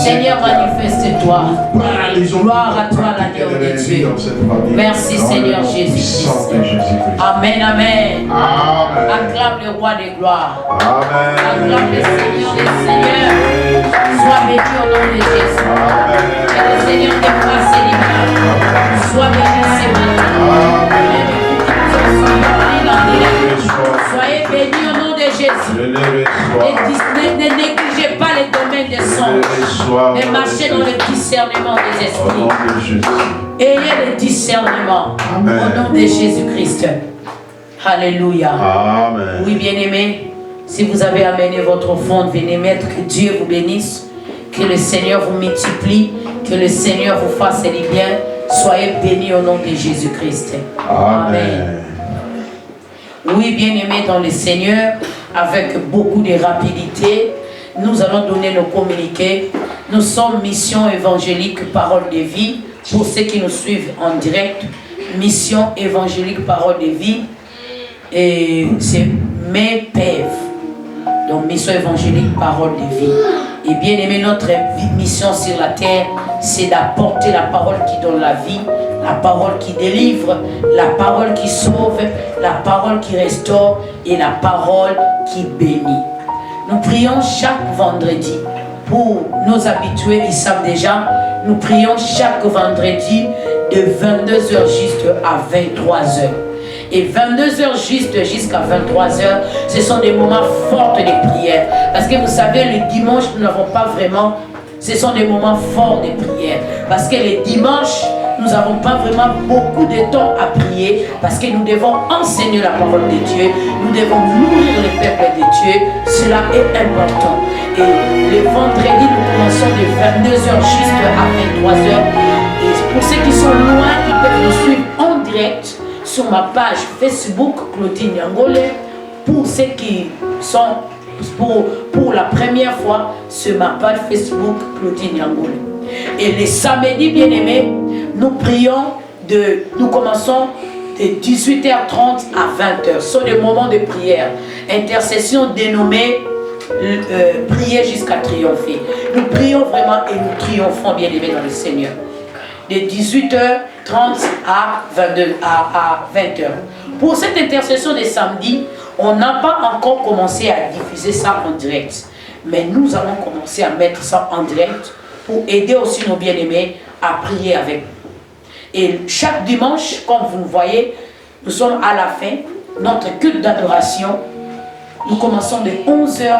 Speaker 1: Seigneur, manifeste-toi. Gloire à toi, l'agneau de Dieu. Merci Seigneur Jésus-Christ. Amen, amen. Acclame le roi des gloires. Acclame le Seigneur des seigneurs. Sois béni au nom de Jésus. Que le Seigneur te fasse libérer. Sois béni ce matin. Soyez bénis au nom de Jésus. Ne négligez pas les domaines des songes. Mais marchez dans le discernement des esprits. Ayez le discernement au nom de Jésus-Christ. Alléluia.
Speaker 4: Amen.
Speaker 1: Oui, bien-aimés, si vous avez amené votre offrande, venez mettre, que Dieu vous bénisse, que le Seigneur vous multiplie, que le Seigneur vous fasse les biens. Soyez bénis au nom de Jésus-Christ. Amen. Oui, bien-aimés dans le Seigneur, avec beaucoup de rapidité, nous allons donner nos communiqués. Nous sommes Mission Évangélique Parole de Vie. Pour ceux qui nous suivent en direct, Mission Évangélique Parole de Vie. Et c'est MEPEV. Donc, Mission Évangélique Parole de Vie. Et bien aimé, notre mission sur la terre, c'est d'apporter la parole qui donne la vie, la parole qui délivre, la parole qui sauve, la parole qui restaure et la parole qui bénit. Nous prions chaque vendredi. Pour nos habitués, ils savent déjà, nous prions chaque vendredi de 22h juste à 23h. Et 22h juste jusqu'à 23h, ce sont des moments forts de prière. Parce que vous savez, le dimanche, nous n'avons pas vraiment, ce sont des moments forts de prière. Parce que les dimanches, nous n'avons pas vraiment beaucoup de temps à prier. Parce que nous devons enseigner la parole de Dieu. Nous devons nourrir le peuple de Dieu. Cela est important. Et le vendredi, nous commençons de 22h juste à 23h. Et pour ceux qui sont loin, ils peuvent nous suivre en direct sur ma page Facebook Claudine Nyangole. Pour ceux qui sont pour la première fois sur ma page Facebook Claudine Nyangole. Et les samedis bien-aimés, nous commençons de 18h30 à 20h. Ce sont des moments de prière. Intercession dénommée prier jusqu'à triompher. Nous prions vraiment et nous triomphons bien-aimés dans le Seigneur. De 18h30 à 20h. Pour cette intercession de samedi, on n'a pas encore commencé à diffuser ça en direct. Mais nous allons commencer à mettre ça en direct pour aider aussi nos bien-aimés à prier avec nous. Et chaque dimanche, comme vous le voyez, nous sommes à la fin. Notre culte d'adoration, nous commençons de 11h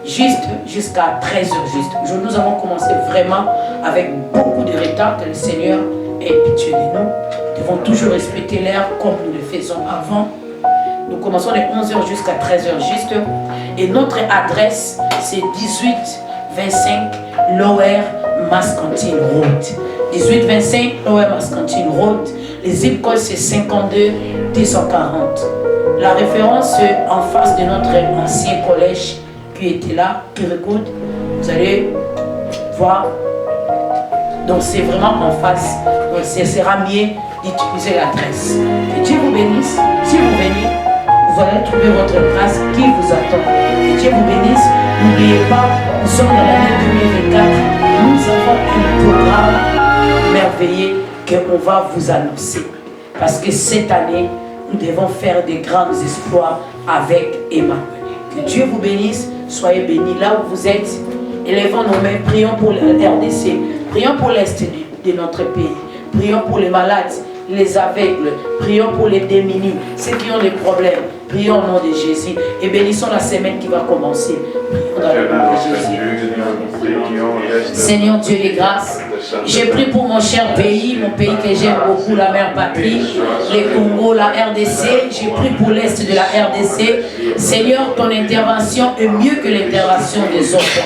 Speaker 1: juste jusqu'à 13h juste. Nous avons commencé vraiment avec beaucoup de retard, que le Seigneur ait pitié de nous. Nous devons toujours respecter l'heure comme nous le faisons avant. Nous commençons de 11h jusqu'à 13h juste. Et notre adresse, c'est 1825 Lower Mascantine Road. 1825 Lower Mascantine Road. Les zip codes, c'est 52 240. La référence en face de notre ancien collège qui était là, qui recoute, vous allez voir. Donc c'est vraiment en face. Donc ce sera mieux d'utiliser l'adresse. Que Dieu vous bénisse. Si vous venez, vous allez trouver votre place qui vous attend. Que Dieu vous bénisse. N'oubliez pas, nous sommes dans l'année 2024. Nous avons un programme merveilleux qu'on va vous annoncer. Parce que cette année, nous devons faire des grands exploits avec Emmanuel. Que Dieu vous bénisse. Soyez bénis là où vous êtes.
Speaker 3: Élevons nos mains, prions pour la RDC, prions pour l'Est de notre pays, prions pour les malades, les aveugles, prions pour les démunis, ceux qui ont des problèmes. Prions au nom de Jésus et bénissons la semaine qui va commencer. Prions dans le nom de Jésus. Seigneur Dieu des grâces, j'ai pris pour mon cher pays, mon pays que j'aime beaucoup, la mère patrie, les Congo, la RDC. J'ai pris pour l'Est de la RDC. Seigneur, ton intervention est mieux que l'intervention des autres.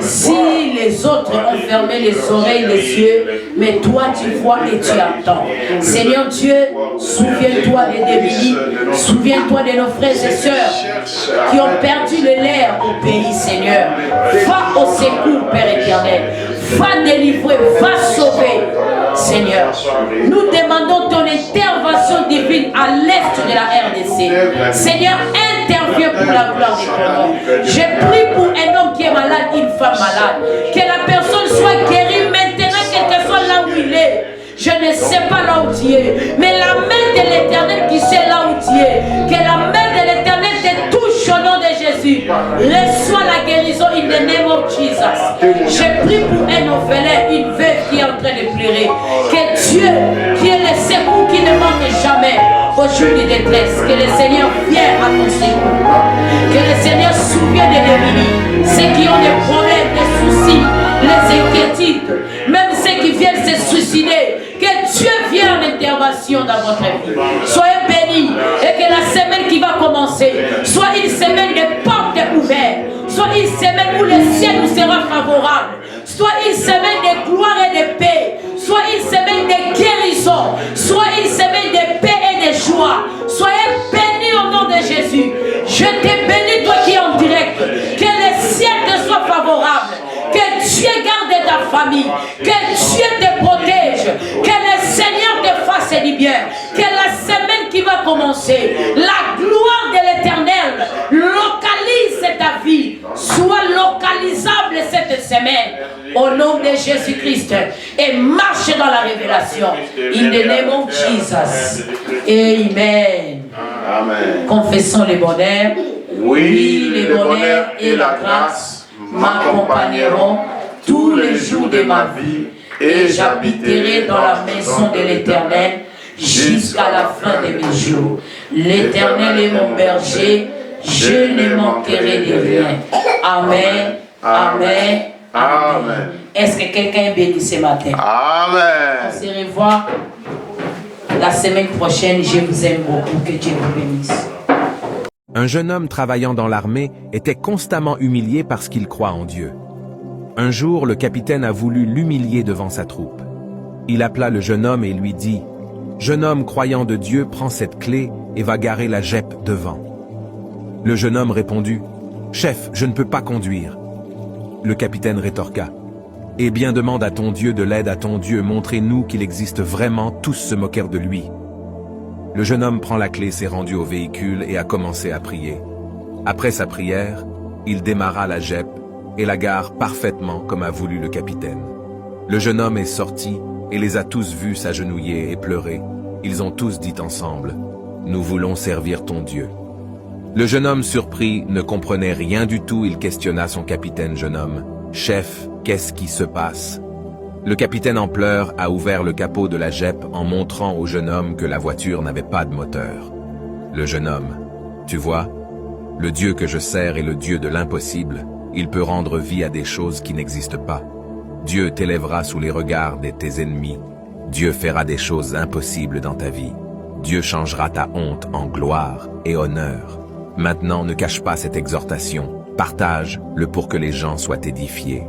Speaker 3: Si les autres ont fermé les oreilles, les yeux, mais toi tu vois et tu attends. Seigneur Dieu, souviens-toi des démunis, souviens-toi de nos frères et sœurs qui ont perdu le l'air au pays, Seigneur. Va au secours, Père éternel. Va délivrer, va sauver, Seigneur. Nous demandons ton intervention divine à l'est de la RDC. Seigneur, interviens pour la gloire de ton nom. J'ai prié pour un homme qui est malade, une femme malade. Que la personne soit guérie maintenant, quel que soit là où il est. Je ne sais pas là où tu es, mais la main de l'Éternel qui sait là où tu es, que la main de l'Éternel te touche au nom de Jésus. Reçois la guérison in the name of Jesus. Je prie pour un orphelin, une veuve qui est en train de pleurer. Que Dieu, qui est le secours qui ne manque jamais, au jour de détresse, que le Seigneur vienne à ton secours. Que le Seigneur souvienne des démunis, ceux qui ont des problèmes, des soucis, les inquiétudes, même ceux qui viennent se suicider. Que Dieu vienne en intervention dans votre vie. Soyez bénis et que la semaine qui va commencer soit une semaine de portes ouvertes, soit une semaine où le ciel nous sera favorable, soit une semaine de gloire et de paix, soit une semaine de guérison, soit une semaine de paix et de joie. Soyez bénis au nom de Jésus. Je te bénis, toi qui es en direct. Que le ciel te soit favorable. Que Dieu garde ta famille. Que Dieu te protège. Que le Seigneur te fasse du bien. Que la semaine qui va commencer, la gloire de l'Éternel localise ta vie. Soit localisable cette semaine. Au nom de Jésus-Christ. Et marche dans la révélation. In the name of Jesus. Amen.
Speaker 4: Amen.
Speaker 3: Confessons les bonheurs.
Speaker 4: Oui, les bonheurs et la grâce m'accompagneront tous les jours de ma vie et j'habiterai dans la maison de l'Éternel jusqu'à la fin de mes jours. L'Éternel est mon berger, je ne manquerai de rien. Amen, amen, amen. Est-ce que quelqu'un est béni ce matin? Amen.
Speaker 3: On se revoit la semaine prochaine. Je vous aime beaucoup. Que Dieu vous bénisse.
Speaker 5: Un jeune homme travaillant dans l'armée était constamment humilié parce qu'il croit en Dieu. Un jour, le capitaine a voulu l'humilier devant sa troupe. Il appela le jeune homme et lui dit « Jeune homme croyant de Dieu, prends cette clé et va garer la Jeep devant. » Le jeune homme répondit « Chef, je ne peux pas conduire. » Le capitaine rétorqua « Eh bien, demande à ton Dieu de l'aide à ton Dieu, montrez-nous qu'il existe vraiment. » Tous se moquèrent de lui. Le jeune homme prend la clé, s'est rendu au véhicule et a commencé à prier. Après sa prière, il démarra la Jeep et la gare parfaitement comme a voulu le capitaine. Le jeune homme est sorti et les a tous vus s'agenouiller et pleurer. Ils ont tous dit ensemble « Nous voulons servir ton Dieu. » Le jeune homme surpris ne comprenait rien du tout. Il questionna son capitaine. « Jeune homme, chef, qu'est-ce qui se passe ?» Le capitaine en pleurs a ouvert le capot de la Jeep en montrant au jeune homme que la voiture n'avait pas de moteur. Le jeune homme, tu vois, le Dieu que je sers est le Dieu de l'impossible. Il peut rendre vie à des choses qui n'existent pas. Dieu t'élèvera sous les regards de tes ennemis. Dieu fera des choses impossibles dans ta vie. Dieu changera ta honte en gloire et honneur. Maintenant, ne cache pas cette exhortation. Partage-le pour que les gens soient édifiés.